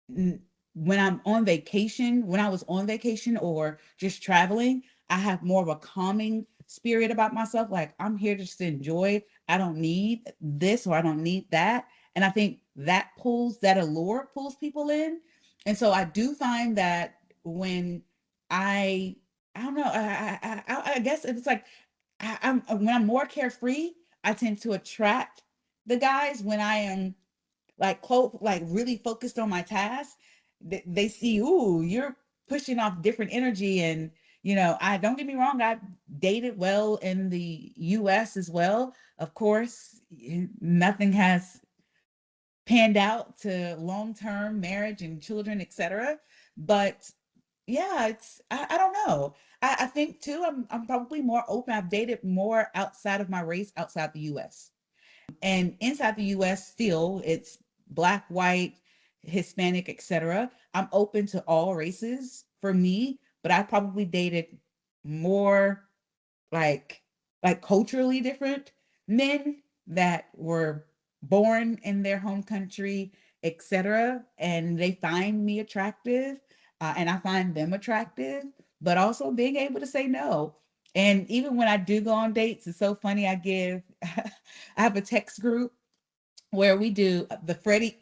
[SPEAKER 1] when I'm on vacation, when I was on vacation or just traveling, I have more of a calming spirit about myself. Like I'm here just to enjoy. I don't need this or I don't need that. And I think that allure pulls people in. And so I do find that when I, I don't know, I guess it's like I'm when I'm more carefree, I tend to attract the guys. When I am like really focused on my task, they see, ooh, you're pushing off different energy. And I don't get me wrong, I dated well in the US as well. Of course, nothing has panned out to long-term marriage and children, etc. But yeah, I don't know. I think too, I'm probably more open. I've dated more outside of my race, outside the US. And inside the US, still, it's black, white, Hispanic, etc. I'm open to all races for me, but I probably dated more like culturally different men that were born in their home country, etc. And they find me attractive, and I find them attractive, but also being able to say no. And even when I do go on dates, it's so funny. I have a text group where we do the Freddie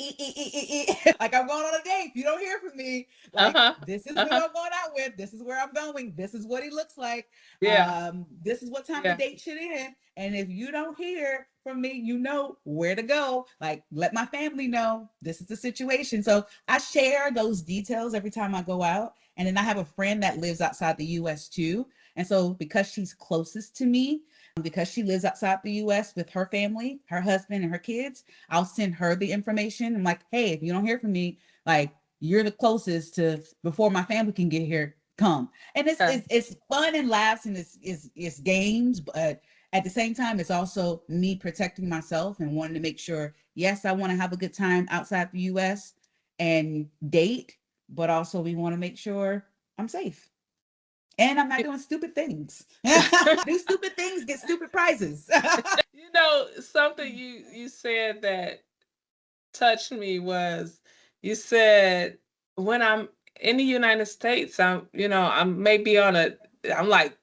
[SPEAKER 1] like I'm going on a date. If you don't hear from me, like
[SPEAKER 2] Uh-huh.
[SPEAKER 1] this is who
[SPEAKER 2] Uh-huh.
[SPEAKER 1] I'm going out with. This is where I'm going. This is what he looks like.
[SPEAKER 2] Yeah.
[SPEAKER 1] This is what time the
[SPEAKER 2] Yeah.
[SPEAKER 1] date should end. And if you don't hear from me, you know where to go. Like let my family know this is the situation. So I share those details every time I go out. And then I have a friend that lives outside the US too. And so because she's closest to me, because she lives outside the US with her family, her husband and her kids, I'll send her the information. I'm like, hey, if you don't hear from me, like you're the closest to before my family can get here, come. And it's
[SPEAKER 2] Okay.
[SPEAKER 1] it's, it's fun and laughs and it's games, but at the same time, it's also me protecting myself and wanting to make sure, yes, I want to have a good time outside the US and date, but also we want to make sure I'm safe. And I'm not doing stupid things. Do stupid things, get stupid prizes.
[SPEAKER 2] Something you said that touched me was you said when I'm in the United States, I'm maybe I'm like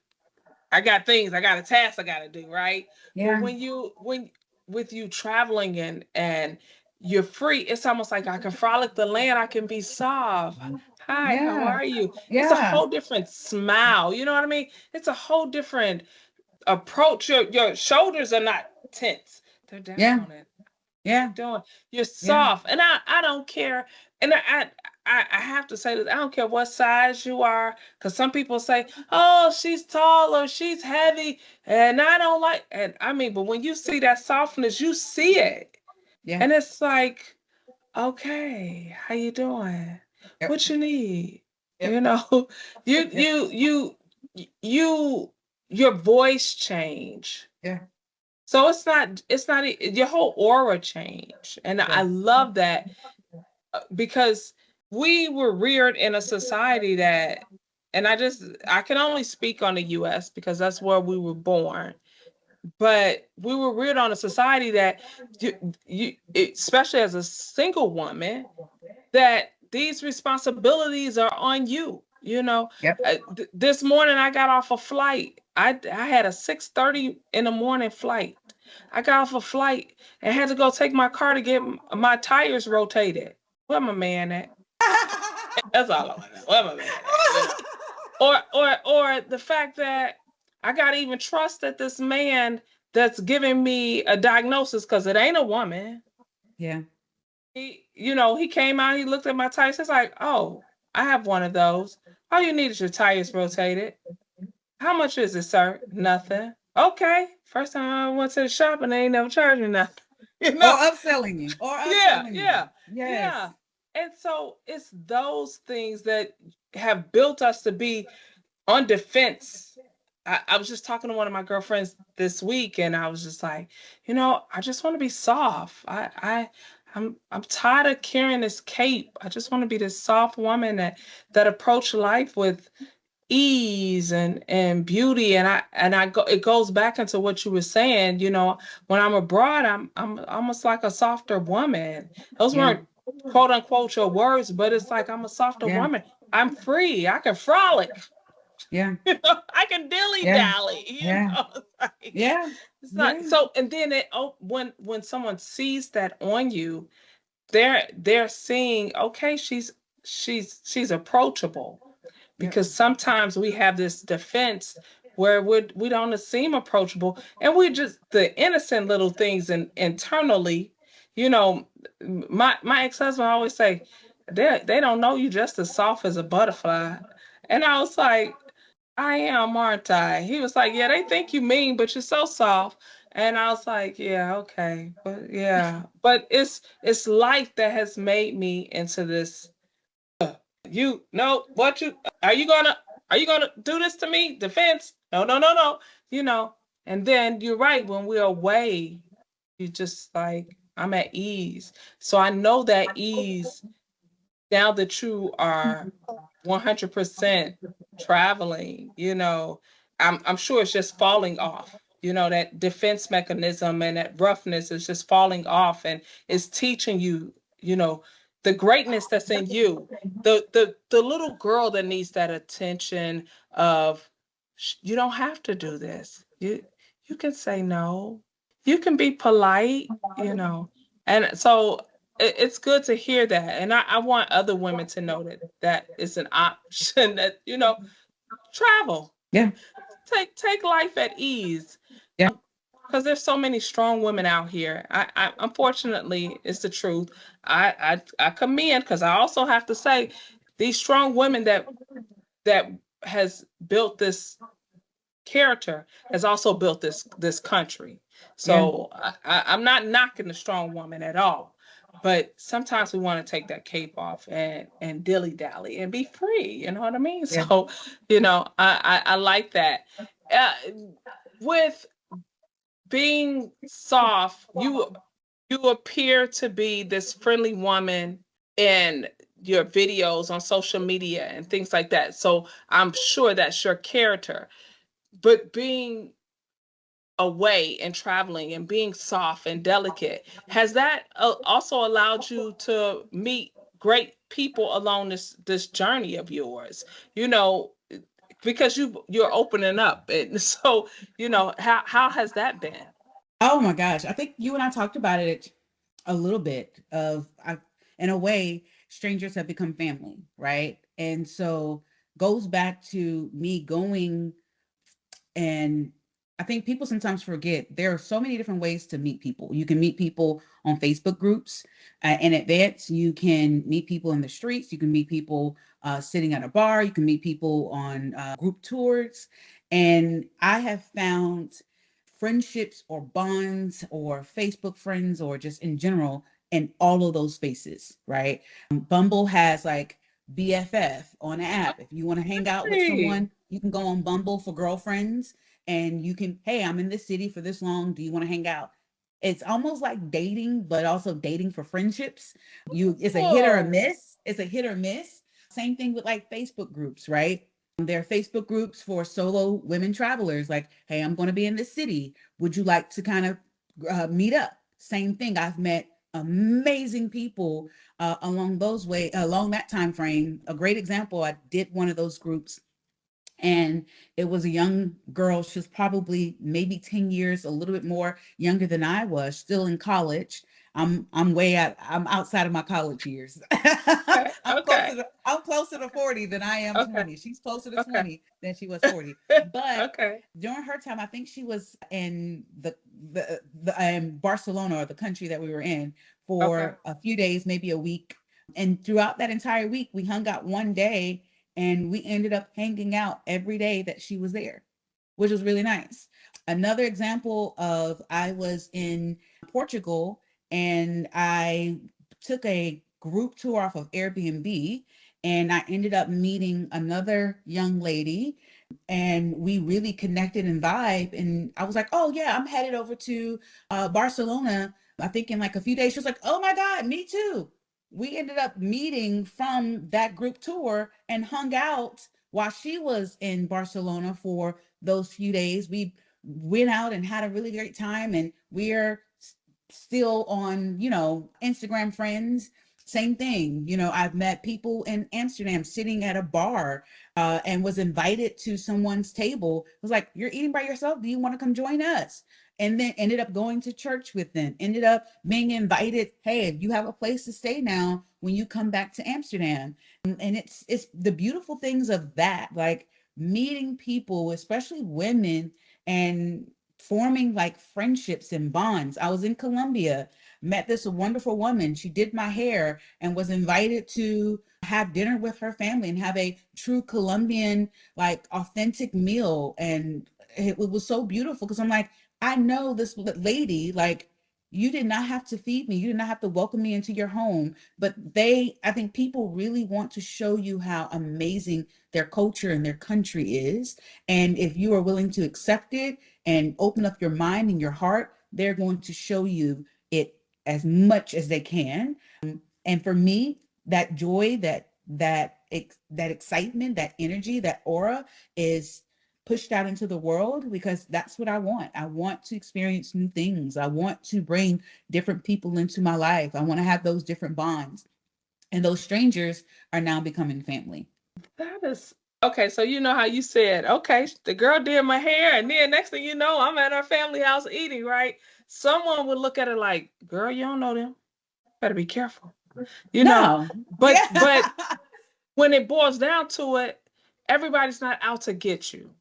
[SPEAKER 2] I got things, I got a task I got to do, right? But
[SPEAKER 1] Yeah,
[SPEAKER 2] when with you traveling and you're free, it's almost like I can frolic the land, I can be soft. Hi, how
[SPEAKER 1] yeah,
[SPEAKER 2] are you? It's a
[SPEAKER 1] yeah,
[SPEAKER 2] whole different smile. You know what I mean? It's a whole different approach. Your shoulders are not tense. They're
[SPEAKER 1] yeah,
[SPEAKER 2] down and how you
[SPEAKER 1] yeah,
[SPEAKER 2] doing? You're
[SPEAKER 1] yeah,
[SPEAKER 2] soft. And I don't care. And I have to say that I don't care what size you are, because some people say, oh, she's tall or she's heavy, and I don't like, and I mean, but when you see that softness, you see it.
[SPEAKER 1] yeah.
[SPEAKER 2] And it's like, okay, how you doing?
[SPEAKER 1] Yep,
[SPEAKER 2] What you need?
[SPEAKER 1] yep,
[SPEAKER 2] You know, you
[SPEAKER 1] yep,
[SPEAKER 2] you you you your voice change.
[SPEAKER 1] yeah,
[SPEAKER 2] So it's not your whole aura change. And I
[SPEAKER 1] yeah,
[SPEAKER 2] love that, because we were reared in a society that, and I can only speak on the US because that's where we were born, but we were reared on a society that especially as a single woman, that these responsibilities are on you.
[SPEAKER 1] Yep.
[SPEAKER 2] This morning I got off a flight. I had a 6:30 in the morning flight. I got off a flight and had to go take my car to get my tires rotated. Where my man at? That's all I want to know. Where my man at? Or the fact that I gotta even trust that this man that's giving me a diagnosis, because it ain't a woman.
[SPEAKER 1] Yeah.
[SPEAKER 2] He came out, he looked at my tires. He's like, "Oh, I have one of those. All you need is your tires rotated. How much is it, sir? Nothing. Okay. First time I went to the shop and they ain't never charged me nothing. You
[SPEAKER 1] Or
[SPEAKER 2] know?
[SPEAKER 1] upselling you. Or
[SPEAKER 2] Yeah,
[SPEAKER 1] upselling you.
[SPEAKER 2] yeah,
[SPEAKER 1] Yes.
[SPEAKER 2] yeah. And so it's those things that have built us to be on defense. I was just talking to one of my girlfriends this week, and I was just like, I just want to be soft. I'm tired of carrying this cape. I just want to be this soft woman that approach life with ease and beauty. And I go, it goes back into what you were saying. When I'm abroad, I'm almost like a softer woman. Those
[SPEAKER 1] Yeah.
[SPEAKER 2] weren't quote unquote your words, but it's like I'm a softer
[SPEAKER 1] Yeah.
[SPEAKER 2] woman. I'm free. I can frolic.
[SPEAKER 1] Yeah.
[SPEAKER 2] I can dilly
[SPEAKER 1] Yeah.
[SPEAKER 2] dally.
[SPEAKER 1] Yeah. Yeah.
[SPEAKER 2] It's not
[SPEAKER 1] Yeah.
[SPEAKER 2] so. And then when someone sees that on you, they're seeing, okay, she's approachable,
[SPEAKER 1] Yep.
[SPEAKER 2] because sometimes we have this defense where we don't seem approachable, and we just the innocent little things internally. you know my ex-husband always say, they don't know you just as soft as a butterfly. And I was like, I am, aren't I? He was like, yeah, they think you mean, but you're so soft. And I was like, yeah, okay, but yeah, but it's life that has made me into this. You know what you are you gonna do this to me? Defense? No, no, no, no. You know. And then you're right. When we're away, you just like, I'm at ease. So I know that ease now that you are 100% traveling. I'm sure it's just falling off. That defense mechanism and that roughness is just falling off, and it's teaching you, you know, the greatness that's in you. The little girl that needs that attention of, you don't have to do this. You can say no. You can be polite. And so it's good to hear that. And I want other women to know that is an option, that, travel.
[SPEAKER 1] Yeah.
[SPEAKER 2] Take life at ease.
[SPEAKER 1] Yeah.
[SPEAKER 2] Because there's so many strong women out here. I unfortunately, it's the truth. I commend, because I also have to say, these strong women that has built this character has also built this country.
[SPEAKER 1] Yeah.
[SPEAKER 2] So I'm not knocking the strong woman at all, but sometimes we want to take that cape off and dilly dally and be free. You know what I mean?
[SPEAKER 1] Yeah.
[SPEAKER 2] So I like that. Uh, with being soft, you appear to be this friendly woman in your videos on social media and things like that. So I'm sure that's your character. But being away and traveling and being soft and delicate, has that also allowed you to meet great people along this journey of yours? You know, because you're opening up, and so how has that been?
[SPEAKER 1] Oh my gosh. I think you and I talked about it a little bit in a way, strangers have become family, right? And so goes back to me going. And I think people sometimes forget there are so many different ways to meet people. You can meet people on Facebook groups in advance. You can meet people in the streets. You can meet people sitting at a bar. You can meet people on group tours. And I have found friendships or bonds or Facebook friends or just in general in all of those spaces, right? Bumble has like BFF on an app. If you want to hang out with
[SPEAKER 2] Hey.
[SPEAKER 1] someone, you can go on Bumble for girlfriends and you can, hey, I'm in this city for this long. Do you want to hang out? It's almost like dating, but also dating for friendships. It's a hit or a
[SPEAKER 2] Oh,
[SPEAKER 1] miss. It's a hit or miss. Same thing with like Facebook groups, right? There are Facebook groups for solo women travelers, like, hey, I'm going to be in this city. Would you like to kind of meet up? Same thing. I've met amazing people along that time frame. A great example, I did one of those groups, and it was a young girl. She was probably maybe 10 years, a little bit more younger than I was, still in college. I'm outside of my college years.
[SPEAKER 2] Okay. Okay.
[SPEAKER 1] I'm closer to 40 than I am
[SPEAKER 2] Okay.
[SPEAKER 1] 20. She's closer to
[SPEAKER 2] Okay.
[SPEAKER 1] 20 than she was 40. But
[SPEAKER 2] Okay.
[SPEAKER 1] during her time, I think she was in the Barcelona, or the country that we were in,
[SPEAKER 2] Okay.
[SPEAKER 1] for a few days, maybe a week. And throughout that entire week, we hung out one day, and we ended up hanging out every day that she was there, which was really nice. Another example of, I was in Portugal, and I took a group tour off of Airbnb, and I ended up meeting another young lady, and we really connected and vibe. And I was like, oh yeah, I'm headed over to Barcelona, I think in like a few days. She was like, oh my God, me too. We ended up meeting from that group tour and hung out while she was in Barcelona for those few days. We went out and had a really great time, and we're still on, Instagram friends. Same thing. I've met people in Amsterdam sitting at a bar, and was invited to someone's table. It was like, you're eating by yourself? Do you want to come join us? And then ended up going to church with them, ended up being invited. Hey, you have a place to stay now when you come back to Amsterdam. And it's the beautiful things of that, like meeting people, especially women, and forming like friendships and bonds. I was in Colombia, met this wonderful woman. She did my hair and was invited to have dinner with her family and have a true Colombian, like authentic meal. And it was so beautiful, because I'm like, I know this lady, like, you did not have to feed me. You did not have to welcome me into your home. But I think people really want to show you how amazing their culture and their country is. And if you are willing to accept it and open up your mind and your heart, they're going to show you it as much as they can. And for me, that joy, that excitement, that energy, that aura is pushed out into the world, because that's what I want. I want to experience new things. I want to bring different people into my life. I want to have those different bonds. And those strangers are now becoming family.
[SPEAKER 2] That is okay. So you know how you said, okay, the girl did my hair, and then next thing you know, I'm at our family house eating, right? Someone would look at it like, girl, you don't know them. Better be careful. You know,
[SPEAKER 1] No.
[SPEAKER 2] but
[SPEAKER 1] Yeah.
[SPEAKER 2] when it boils down to it, everybody's not out to get you.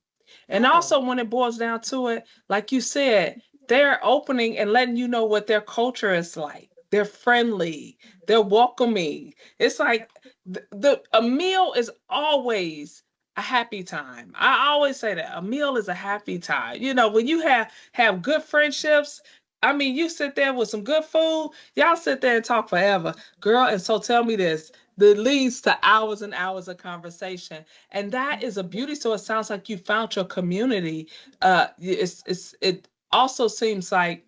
[SPEAKER 2] And
[SPEAKER 1] No.
[SPEAKER 2] also, when it boils down to it, like you said, they're opening and letting you know what their culture is like. They're friendly, they're welcoming. It's like a meal is always a happy time. I always say that a meal is a happy time. You know, when you have good friendships, I mean, you sit there with some good food, y'all sit there and talk forever, girl. And so tell me this, that leads to hours and hours of conversation, and that is a beauty. So it sounds like you found your community. It also seems like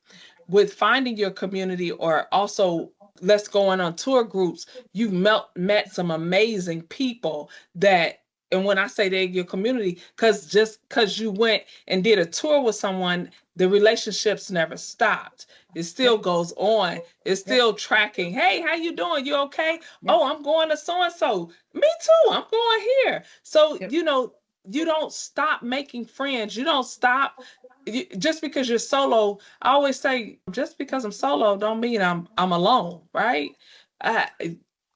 [SPEAKER 2] with finding your community, or also let's go on tour groups, you've met some amazing people that. And when I say they're your community, because just because you went and did a tour with someone, the relationships never stopped. It still
[SPEAKER 1] Yep.
[SPEAKER 2] goes on. It's
[SPEAKER 1] Yep.
[SPEAKER 2] still tracking. Hey, how you doing? You okay?
[SPEAKER 1] Yep.
[SPEAKER 2] Oh, I'm going to so and so. Me too. I'm going here. So,
[SPEAKER 1] Yep.
[SPEAKER 2] you don't stop making friends. You don't stop just because you're solo. I always say, just because I'm solo don't mean I'm alone, right? I,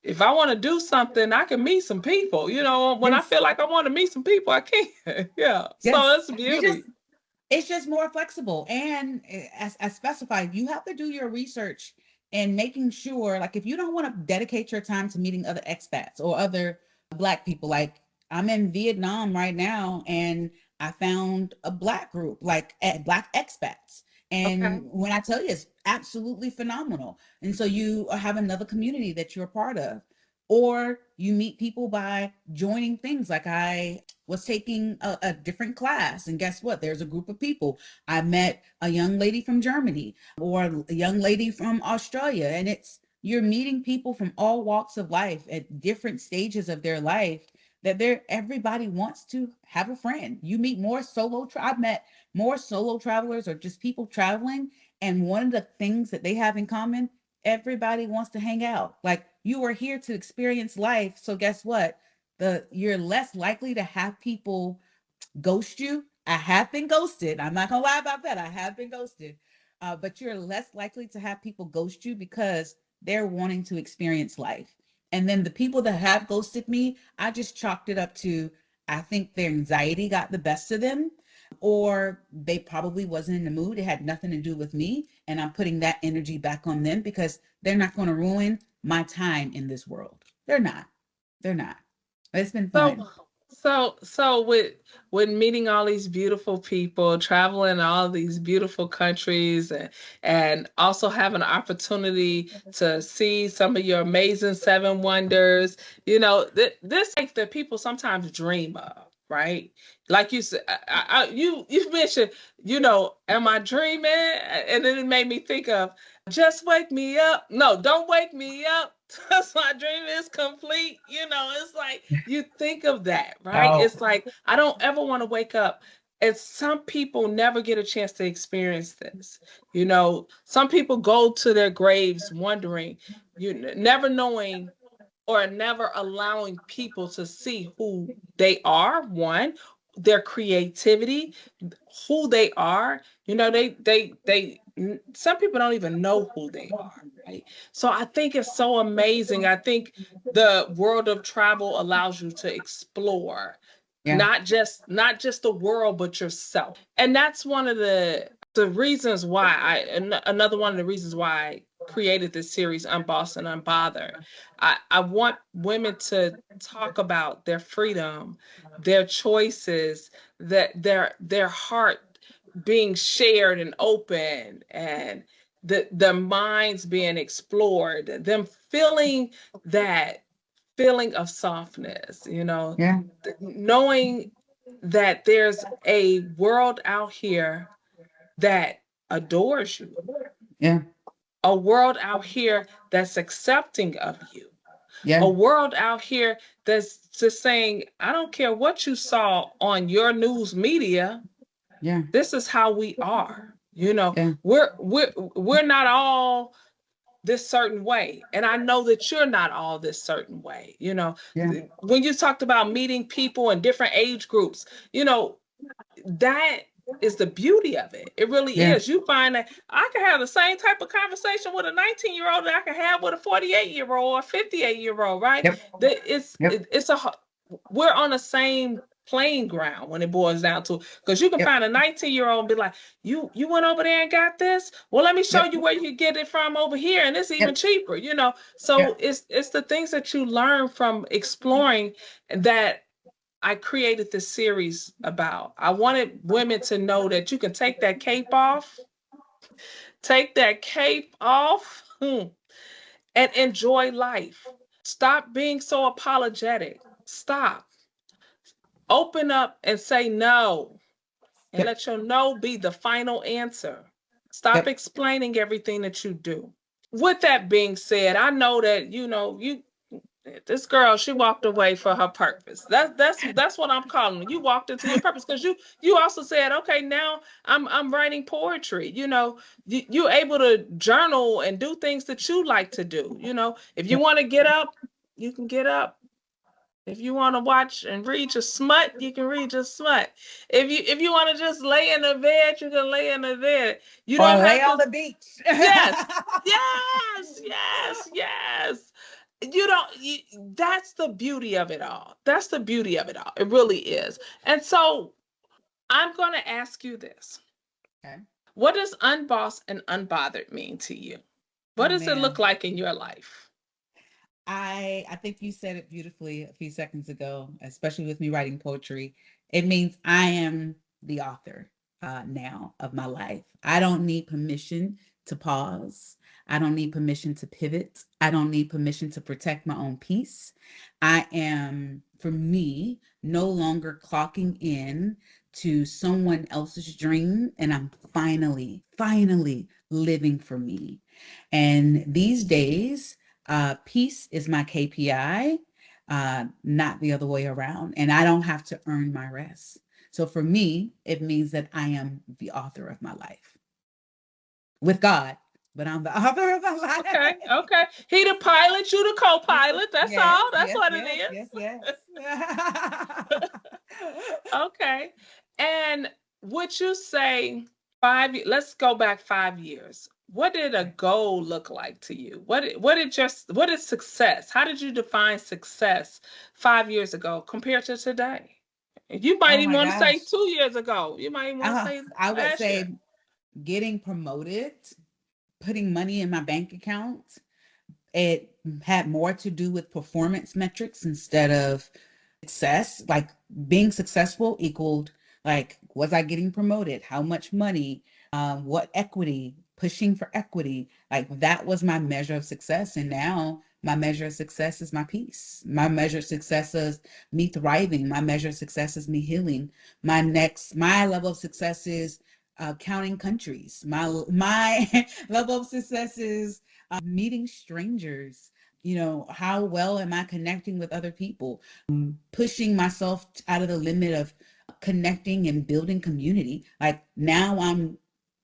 [SPEAKER 2] if I want to do something, I can meet some people. When I
[SPEAKER 1] Yes.
[SPEAKER 2] feel like I want to meet some people, I can. Yeah. So
[SPEAKER 1] Yes.
[SPEAKER 2] it's
[SPEAKER 1] You just
[SPEAKER 2] beauty.
[SPEAKER 1] It's just more flexible. And as specified, you have to do your research and making sure, like, if you don't want to dedicate your time to meeting other expats or other Black people, like, I'm in Vietnam right now, and I found a Black group, like Black expats.
[SPEAKER 2] Okay.
[SPEAKER 1] And when I tell you, it's absolutely phenomenal. And so you have another community that you're a part of. Or you meet people by joining things. Like, I was taking a different class, and guess what? There's a group of people. I met a young lady from Germany, or a young lady from Australia. And you're meeting people from all walks of life at different stages of their life, that everybody wants to have a friend. You meet more I've met more solo travelers, or just people traveling, and one of the things that they have in common Everybody wants to hang out. Like, you are here to experience life. So guess what? You're less likely to have people ghost you. I have been ghosted. I'm not gonna lie about that. I have been ghosted. But you're less likely to have people ghost you because they're wanting to experience life. And then the people that have ghosted me, I just chalked it up to, I think their anxiety got the best of them, or they probably wasn't in the mood. It had nothing to do with me. And I'm putting that energy back on them because they're not going to ruin my time in this world. They're not. They're not. It's been
[SPEAKER 2] So,
[SPEAKER 1] fun.
[SPEAKER 2] so with meeting all these beautiful people, traveling all these beautiful countries, and also having an opportunity to see some of your amazing seven wonders, this like that people sometimes dream of, right? Like you said, you mentioned, am I dreaming? And then it made me think of just wake me up. No, don't wake me up. That's my dream is complete. It's like you think of that, right?
[SPEAKER 1] Oh,
[SPEAKER 2] It's like I don't ever want to wake up. And some people never get a chance to experience this. Some people go to their graves wondering, never knowing or never allowing people to see who they are, one, their creativity, who they are. They some people don't even know who they are, right? So I think it's so amazing. I think the world of travel allows you to explore
[SPEAKER 1] yeah,
[SPEAKER 2] not just the world but yourself. And that's one of the reasons why another one of the reasons why I created this series, Unbossed and Unbothered. I want women to talk about their freedom, their choices, that their heart being shared and open, and the minds being explored, them feeling that feeling of softness,
[SPEAKER 1] yeah,
[SPEAKER 2] knowing that there's a world out here that adores you,
[SPEAKER 1] yeah,
[SPEAKER 2] a world out here that's accepting of you, a
[SPEAKER 1] yeah,
[SPEAKER 2] world out here that's just saying, I don't care what you saw on your news media,
[SPEAKER 1] yeah,
[SPEAKER 2] this is how we are.
[SPEAKER 1] yeah,
[SPEAKER 2] We're not all this certain way, and I know that you're not all this certain way.
[SPEAKER 1] yeah,
[SPEAKER 2] When you talked about meeting people in different age groups, that is the beauty of it. It really
[SPEAKER 1] yeah.
[SPEAKER 2] is. You find that I can have the same type of conversation with a 19-year-old that I can have with a 48-year-old or 58-year-old, right?
[SPEAKER 1] Yep,
[SPEAKER 2] That it's
[SPEAKER 1] yep,
[SPEAKER 2] it, it's a we're on the same playing ground when it boils down to, because you can
[SPEAKER 1] yep,
[SPEAKER 2] find a 19-year-old and be like, you went over there and got this, well, let me show
[SPEAKER 1] yep,
[SPEAKER 2] you where you can get it from over here, and it's even
[SPEAKER 1] yep,
[SPEAKER 2] cheaper. So
[SPEAKER 1] yep,
[SPEAKER 2] it's the things that you learn from exploring that I created this series about. I wanted women to know that you can take that cape off, and enjoy life. Stop being so apologetic. Stop. Open up and say no, and
[SPEAKER 1] yep,
[SPEAKER 2] let your no be the final answer. Stop
[SPEAKER 1] yep.
[SPEAKER 2] explaining everything that you do. With that being said, I know that you this girl, she walked away for her purpose. That's what I'm calling it. You walked into your purpose because you also said, okay, now I'm writing poetry. You're able to journal and do things that you like to do. If you
[SPEAKER 1] Yep.
[SPEAKER 2] want to get up, you can get up. If you want to watch and read your smut, you can read your smut. If you want to just lay in the bed, you can lay in the bed. You
[SPEAKER 1] Or
[SPEAKER 2] don't
[SPEAKER 1] lay
[SPEAKER 2] have
[SPEAKER 1] on
[SPEAKER 2] to.
[SPEAKER 1] the beach.
[SPEAKER 2] Yes, yes, yes, yes. That's the beauty of it all. That's the beauty of it all. It really is. And so I'm going to ask you this.
[SPEAKER 1] Okay.
[SPEAKER 2] What does unbossed and unbothered mean to you? What
[SPEAKER 1] Oh
[SPEAKER 2] does it look
[SPEAKER 1] man.
[SPEAKER 2] like in your life?
[SPEAKER 1] I think you said it beautifully a few seconds ago, especially with me writing poetry. It means I am the author now of my life. I don't need permission to pause. I don't need permission to pivot. I don't need permission to protect my own peace. I am, for me, no longer clocking in to someone else's dream, and I'm finally living for me. And these days, peace is my KPI, not the other way around. And I don't have to earn my rest. So for me, it means that I am the author of my life with God. but I'm the author of my
[SPEAKER 2] Okay,
[SPEAKER 1] life.
[SPEAKER 2] okay. He the pilot, you the co-pilot. That's
[SPEAKER 1] Yes,
[SPEAKER 2] all. That's
[SPEAKER 1] yes,
[SPEAKER 2] what it
[SPEAKER 1] yes,
[SPEAKER 2] is.
[SPEAKER 1] yes, yes.
[SPEAKER 2] Okay. And would you say 5 years, let's go back 5 years. What did a
[SPEAKER 1] Okay.
[SPEAKER 2] goal look like to you? What is success? How did you define success 5 years ago compared to today? You might
[SPEAKER 1] Oh
[SPEAKER 2] even
[SPEAKER 1] my
[SPEAKER 2] want to say
[SPEAKER 1] gosh.
[SPEAKER 2] 2 years ago. You might even want to say
[SPEAKER 1] I would
[SPEAKER 2] last year.
[SPEAKER 1] say getting promoted, putting money in my bank account. It had more to do with performance metrics instead of success. Like being successful equaled like, was I getting promoted? How much money? What equity? Pushing for equity. Like that was my measure of success. And now my measure of success is my peace. My measure of success is me thriving. My measure of success is me healing. My level of success is counting countries. My level of success is meeting strangers. How well am I connecting with other people? Pushing myself out of the limit of connecting and building community. Like now I'm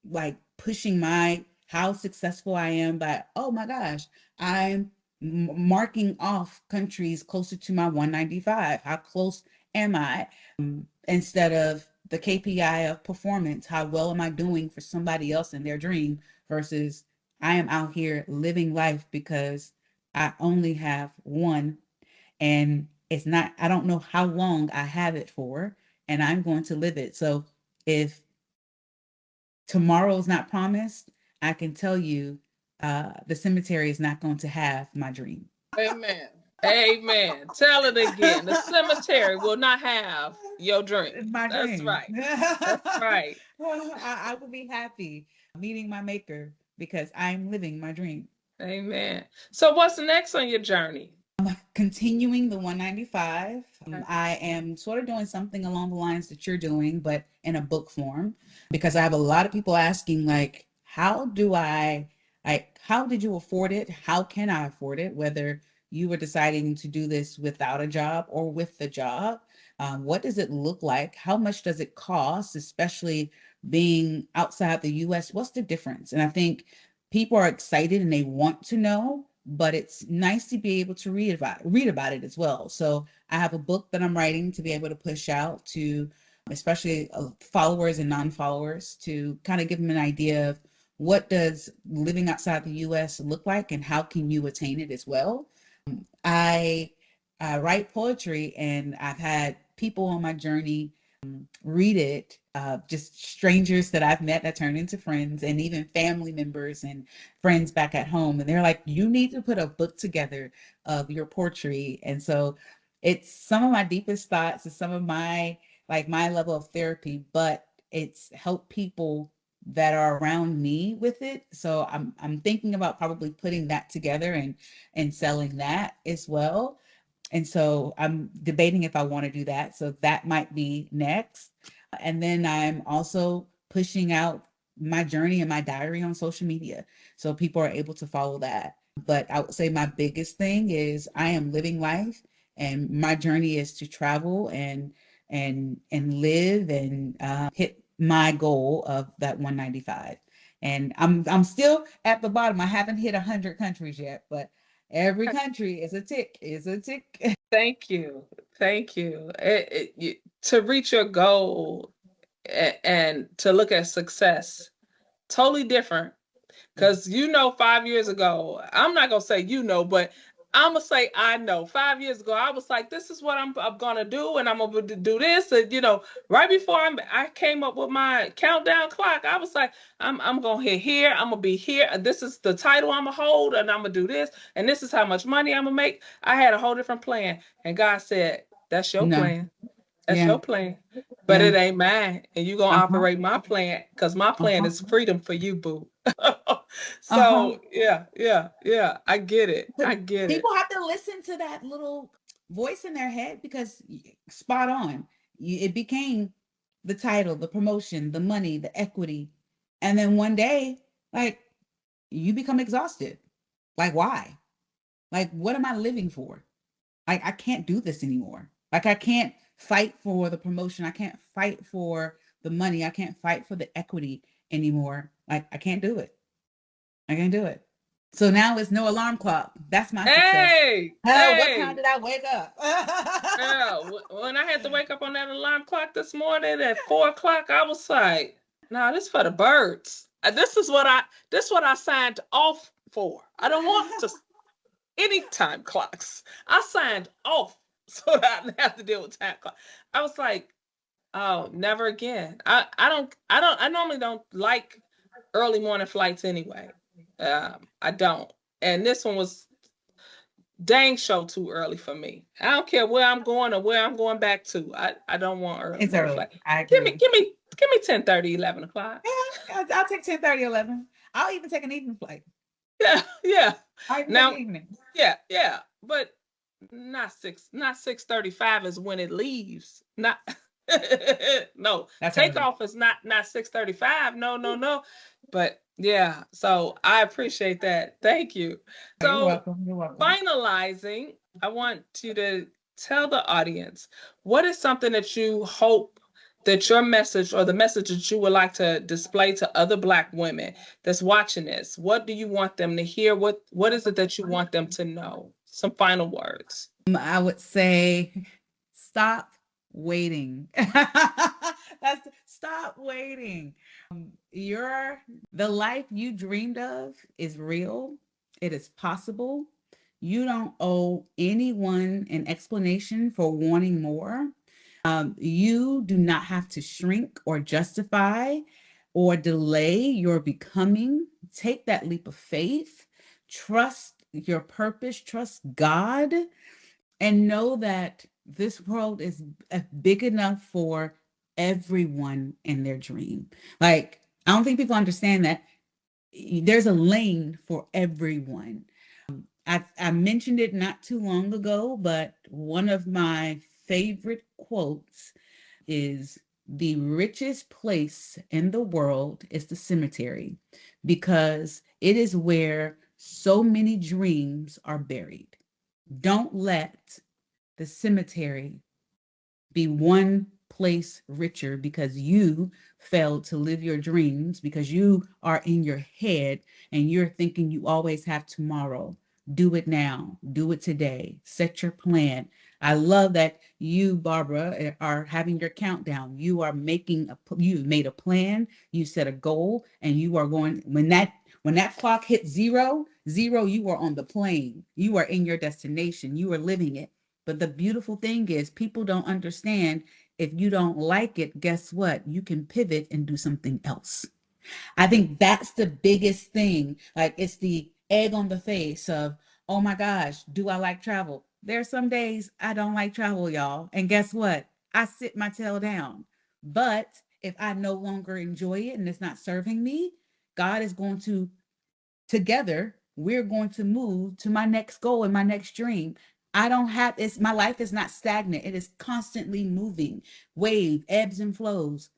[SPEAKER 1] like pushing my how successful I am by, oh my gosh, I'm marking off countries closer to my 195. How close am I? Instead of the KPI of performance, how well am I doing for somebody else in their dream versus I am out here living life because I only have one, and it's not, I don't know how long I have it for, and I'm going to live it. So if tomorrow's not promised, I can tell you the cemetery is not going to have my dream.
[SPEAKER 2] Amen. Amen. Tell it again. The cemetery will not have your dream.
[SPEAKER 1] My
[SPEAKER 2] That's
[SPEAKER 1] dream.
[SPEAKER 2] right. That's right.
[SPEAKER 1] I will be happy meeting my maker because I'm living my dream.
[SPEAKER 2] Amen. So what's next on your journey?
[SPEAKER 1] Continuing the 195.
[SPEAKER 2] Okay.
[SPEAKER 1] I am sort of doing something along the lines that you're doing, but in a book form, because I have a lot of people asking, like, how did you afford it? How can I afford it? Whether you were deciding to do this without a job or with the job, what does it look like? How much does it cost, especially being outside the US? What's the difference? And I think people are excited and they want to know, but it's nice to be able to read about it as well. So I have a book that I'm writing to be able to push out to especially followers and non-followers to kind of give them an idea of what does living outside the US look like and how can you attain it as well. I write poetry, and I've had people on my journey read it, just strangers that I've met that turn into friends, and even family members and friends back at home. And they're like, you need to put a book together of your poetry. And so it's some of my deepest thoughts, it's some of my level of therapy, but it's helped people that are around me with it. So I'm thinking about probably putting that together and selling that as well. And so I'm debating if I want to do that. So that might be next. And then I'm also pushing out my journey and my diary on social media so people are able to follow that. But I would say my biggest thing is I am living life, and my journey is to travel and live and hit my goal of that 195. And I'm still at the bottom. I haven't hit 100 countries yet, but every country is a tick.
[SPEAKER 2] Thank you. Thank you. To reach your goal and to look at success, totally different. Because 5 years ago, I'm not gonna say but I'm gonna say I know. 5 years ago, I was like, this is what I'm gonna do, and I'm gonna do this. And right before I came up with my countdown clock, I was like, I'm gonna hit here, I'm gonna be here. This is the title I'm gonna hold, and I'm gonna do this, and this is how much money I'm gonna make. I had a whole different plan, and God said, that's your
[SPEAKER 1] No.
[SPEAKER 2] plan. That's
[SPEAKER 1] Yeah.
[SPEAKER 2] your plan. But
[SPEAKER 1] Yeah.
[SPEAKER 2] it ain't mine. And you gonna
[SPEAKER 1] Uh-huh.
[SPEAKER 2] operate my plan because my plan
[SPEAKER 1] Uh-huh.
[SPEAKER 2] is freedom for you, boo.
[SPEAKER 1] Uh-huh.
[SPEAKER 2] So yeah, yeah, yeah. I get it.
[SPEAKER 1] But
[SPEAKER 2] I get it.
[SPEAKER 1] people have to listen to that little voice in their head because spot on. It became the title, the promotion, the money, the equity. And then one day, like, you become exhausted. Like, why? Like, what am I living for? Like, I can't do this anymore. Like, I can't fight for the promotion. I can't fight for the money. I can't fight for the equity anymore. Like, I can't do it. I can do it. So now it's no alarm clock. That's my success.
[SPEAKER 2] Hey,
[SPEAKER 1] What time
[SPEAKER 2] hey.
[SPEAKER 1] did I wake up?
[SPEAKER 2] When I had to wake up on that alarm clock this morning at 4 o'clock, I was like, "No, this for the birds. This is what I signed off for. I don't want to any time clocks. I signed off so that I didn't have to deal with time clock. I was like, oh, never again. I normally don't like early morning flights anyway. I don't. And this one was dang show too early for me. I don't care where I'm going or where I'm going back to. I don't want early
[SPEAKER 1] It's
[SPEAKER 2] morning
[SPEAKER 1] early.
[SPEAKER 2] flight.
[SPEAKER 1] I
[SPEAKER 2] Give me
[SPEAKER 1] agree.
[SPEAKER 2] give me give me 10:30, 11 o'clock.
[SPEAKER 1] Yeah, I'll take 10:30, 11. I'll even take an evening flight.
[SPEAKER 2] Yeah, yeah.
[SPEAKER 1] I'll even take an
[SPEAKER 2] Now,
[SPEAKER 1] evening.
[SPEAKER 2] yeah, yeah. But not 6:35 is when it leaves. Not no.
[SPEAKER 1] That's early.
[SPEAKER 2] Takeoff is not 6:35. No, no, no. But yeah, so I appreciate that. Thank you.
[SPEAKER 1] You're
[SPEAKER 2] So
[SPEAKER 1] welcome. You're welcome.
[SPEAKER 2] finalizing, I want you to tell the audience what is something that you hope that your message or the message that you would like to display to other Black women that's watching this. What do you want them to hear? What is it that you want them to know? Some final words.
[SPEAKER 1] I would say stop waiting. Stop waiting. Your the life you dreamed of is real. It is possible. You don't owe anyone an explanation for wanting more. You do not have to shrink or justify or delay your becoming. Take that leap of faith. Trust your purpose. Trust God and know that this world is big enough for everyone in their dream. Like, I don't think people understand that there's a lane for everyone. I mentioned it not too long ago, but one of my favorite quotes is the richest place in the world is the cemetery because it is where so many dreams are buried. Don't let the cemetery be one place richer because you failed to live your dreams, because you are in your head and you're thinking you always have tomorrow. Do it now. Do it today. Set your plan. I love that you, Barbara, are having your countdown. You are you've made a plan, you set a goal, and you are going when that clock hits zero, you are on the plane. You are in your destination. You are living it. But the beautiful thing is, people don't understand if you don't like it, guess what? You can pivot and do something else. I think that's the biggest thing. Like, it's the egg on the face of, oh my gosh, do I like travel? There are some days I don't like travel, y'all. And guess what? I sit my tail down. But if I no longer enjoy it and it's not serving me, God is going to together we're going to move to my next goal and my next dream. I don't have it's My life is not stagnant. It is constantly moving. Wave ebbs and flows.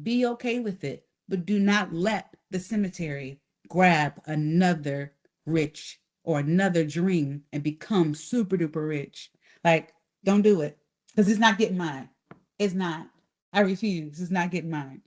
[SPEAKER 1] Be okay with it, but do not let the cemetery grab another rich or another dream and become super duper rich. Like, don't do it, because it's not getting mine. It's not. I refuse. It's not getting mine.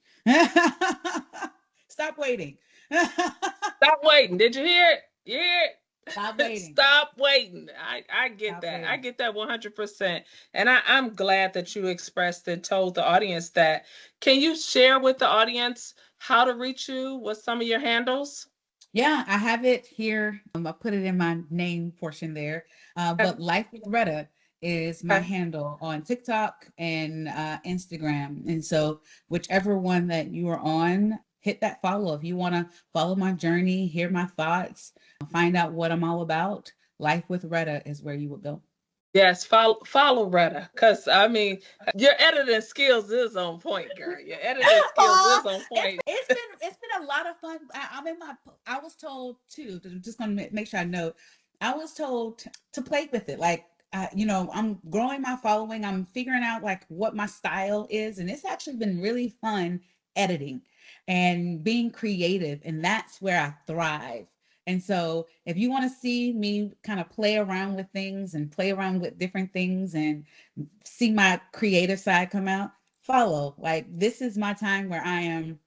[SPEAKER 1] Stop waiting.
[SPEAKER 2] Stop waiting. Did you hear it? You hear
[SPEAKER 1] Stop
[SPEAKER 2] it?
[SPEAKER 1] waiting.
[SPEAKER 2] Stop waiting. I get
[SPEAKER 1] Stop
[SPEAKER 2] that. I
[SPEAKER 1] waiting.
[SPEAKER 2] get that 100%. And I'm glad that you expressed and told the audience that. Can you share with the audience how to reach you? What some of your handles?
[SPEAKER 1] Yeah, I have it here. I put it in my name portion there.
[SPEAKER 2] Okay.
[SPEAKER 1] But Life with Retta is my
[SPEAKER 2] Okay.
[SPEAKER 1] handle on TikTok and Instagram. And so, whichever one that you are on, hit that follow. If you want to follow my journey, hear my thoughts, find out what I'm all about, Life with Retta is where you would go.
[SPEAKER 2] Yes, follow Retta. Cause I mean, your editing skills is on point, girl. Your editing skills
[SPEAKER 1] Oh,
[SPEAKER 2] is on point.
[SPEAKER 1] it's been a lot of fun. I'm in my. I was told too. Just gonna make sure I know. I was told to play with it. Like, I'm growing my following. I'm figuring out like what my style is, and it's actually been really fun editing and being creative, and that's where I thrive. And so, if you want to see me kind of play around with things and play around with different things and see my creative side come out, follow. Like, this is my time where I am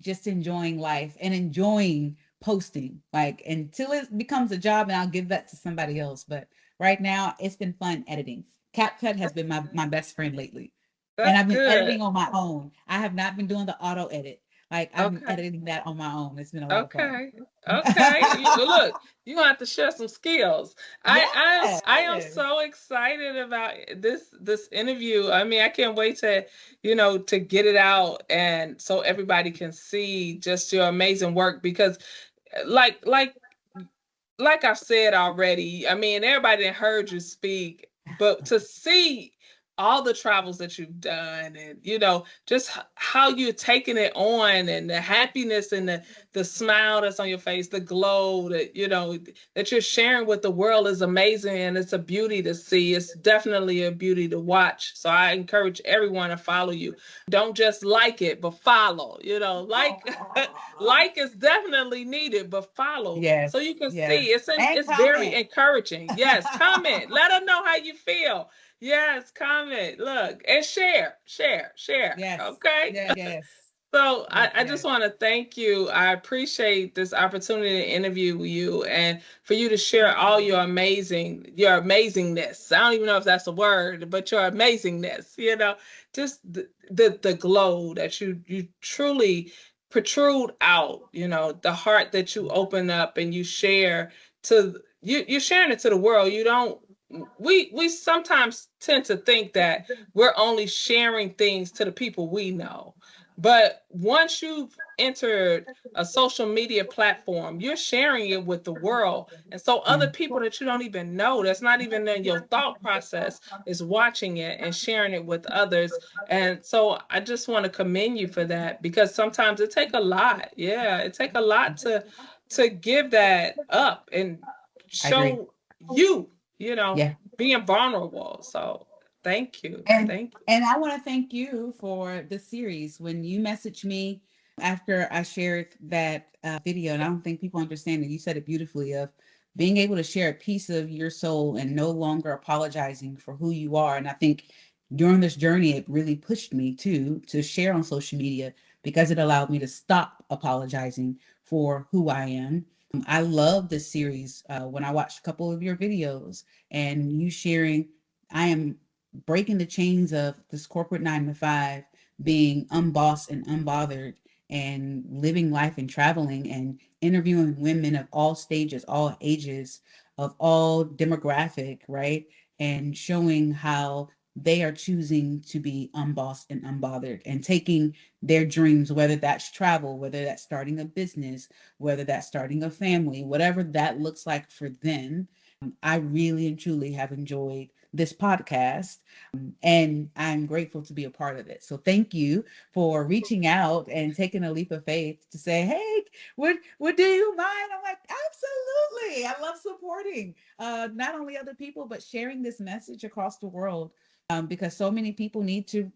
[SPEAKER 1] just enjoying life and enjoying posting, like until it becomes a job and I'll give that to somebody else. But right now it's been fun editing. CapCut has been my best friend lately. And
[SPEAKER 2] That's
[SPEAKER 1] I've been
[SPEAKER 2] good.
[SPEAKER 1] editing on my own. I have not been doing the auto edit. Like I've been
[SPEAKER 2] Okay.
[SPEAKER 1] editing that on my own. It's been a lot of fun.
[SPEAKER 2] Okay. Okay. Look, you gonna have to share some skills. I am
[SPEAKER 1] Yes.
[SPEAKER 2] so excited about this interview. I mean, I can't wait to, to get it out and so everybody can see just your amazing work because like like like I've said already, I mean, everybody that heard you speak, but to see all the travels that you've done and just how you're taking it on and the happiness and the smile that's on your face, the glow that that you're sharing with the world is amazing, and it's a beauty to see. It's definitely a beauty to watch. So I encourage everyone to follow you. Don't just like it, but follow. Like is definitely needed, but follow so
[SPEAKER 1] Yes.
[SPEAKER 2] you can see.
[SPEAKER 1] Yes. And
[SPEAKER 2] It's very
[SPEAKER 1] comment.
[SPEAKER 2] encouraging. Yes, comment. Let us know how you feel. Yes, comment. Look, and share.
[SPEAKER 1] Yes.
[SPEAKER 2] Okay.
[SPEAKER 1] Yes.
[SPEAKER 2] So
[SPEAKER 1] Yes.
[SPEAKER 2] I just
[SPEAKER 1] Yes.
[SPEAKER 2] want to thank you. I appreciate this opportunity to interview you and for you to share all your amazingness. I don't even know if that's a word, but your amazingness, just the glow that you truly protrude out, the heart that you open up and you share to you're sharing it to the world. You don't we sometimes tend to think that we're only sharing things to the people we know, but once you've entered a social media platform, you're sharing it with the world. And so other
[SPEAKER 1] Yeah.
[SPEAKER 2] people that you don't even know, that's not even in your thought process, is watching it and sharing it with others. And so I just want to commend you for that because sometimes it take a lot. Yeah, it take a lot to give that up and
[SPEAKER 1] I agree.
[SPEAKER 2] show you,
[SPEAKER 1] Yeah.
[SPEAKER 2] being vulnerable. So thank you.
[SPEAKER 1] And
[SPEAKER 2] Thank you.
[SPEAKER 1] and I want to thank you for the series. When you messaged me after I shared that video, and I don't think people understand it. You said it beautifully of being able to share a piece of your soul and no longer apologizing for who you are. And I think during this journey, it really pushed me to share on social media because it allowed me to stop apologizing for who I am. I love this series. When I watched a couple of your videos and you sharing, I am breaking the chains of this corporate 9 to 5, being unbossed and unbothered, and living life and traveling and interviewing women of all stages, all ages, of all demographic, right? And showing how they are choosing to be unbossed and unbothered and taking their dreams, whether that's travel, whether that's starting a business, whether that's starting a family, whatever that looks like for them. I really and truly have enjoyed this podcast, and I'm grateful to be a part of it. So thank you for reaching out and taking a leap of faith to say, "Hey, would do you mind?" I'm like, "Absolutely! I love supporting not only other people but sharing this message across the world." Because so many people need to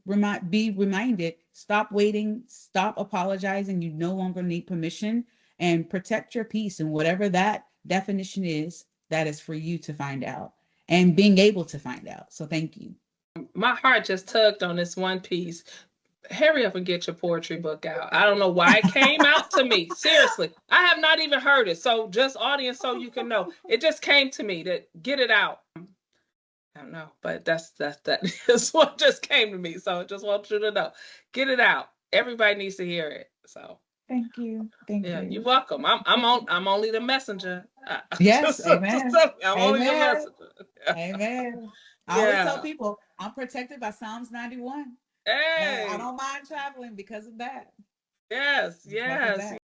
[SPEAKER 1] be reminded, stop waiting, stop apologizing. You no longer need permission, and protect your peace. And whatever that definition is, that is for you to find out and being able to find out. So thank you.
[SPEAKER 2] My heart just tugged on this one piece. Hurry up and get your poetry book out. I don't know why it came out to me. Seriously, I have not even heard it. So just audience, so you can know, it just came to me to get it out. I don't know, but that is what just came to me. So I just want you to know, get it out. Everybody needs to hear it. So
[SPEAKER 1] Thank you. Thank
[SPEAKER 2] yeah, you're
[SPEAKER 1] you.
[SPEAKER 2] welcome. I'm only the messenger.
[SPEAKER 1] Yes, amen.
[SPEAKER 2] I'm only the
[SPEAKER 1] Amen.
[SPEAKER 2] messenger.
[SPEAKER 1] Amen. I always tell
[SPEAKER 2] Yeah.
[SPEAKER 1] people I'm protected by Psalms 91. I
[SPEAKER 2] Hey.
[SPEAKER 1] don't mind traveling because of that.
[SPEAKER 2] Yes.
[SPEAKER 1] Because of
[SPEAKER 2] Yes.
[SPEAKER 1] that.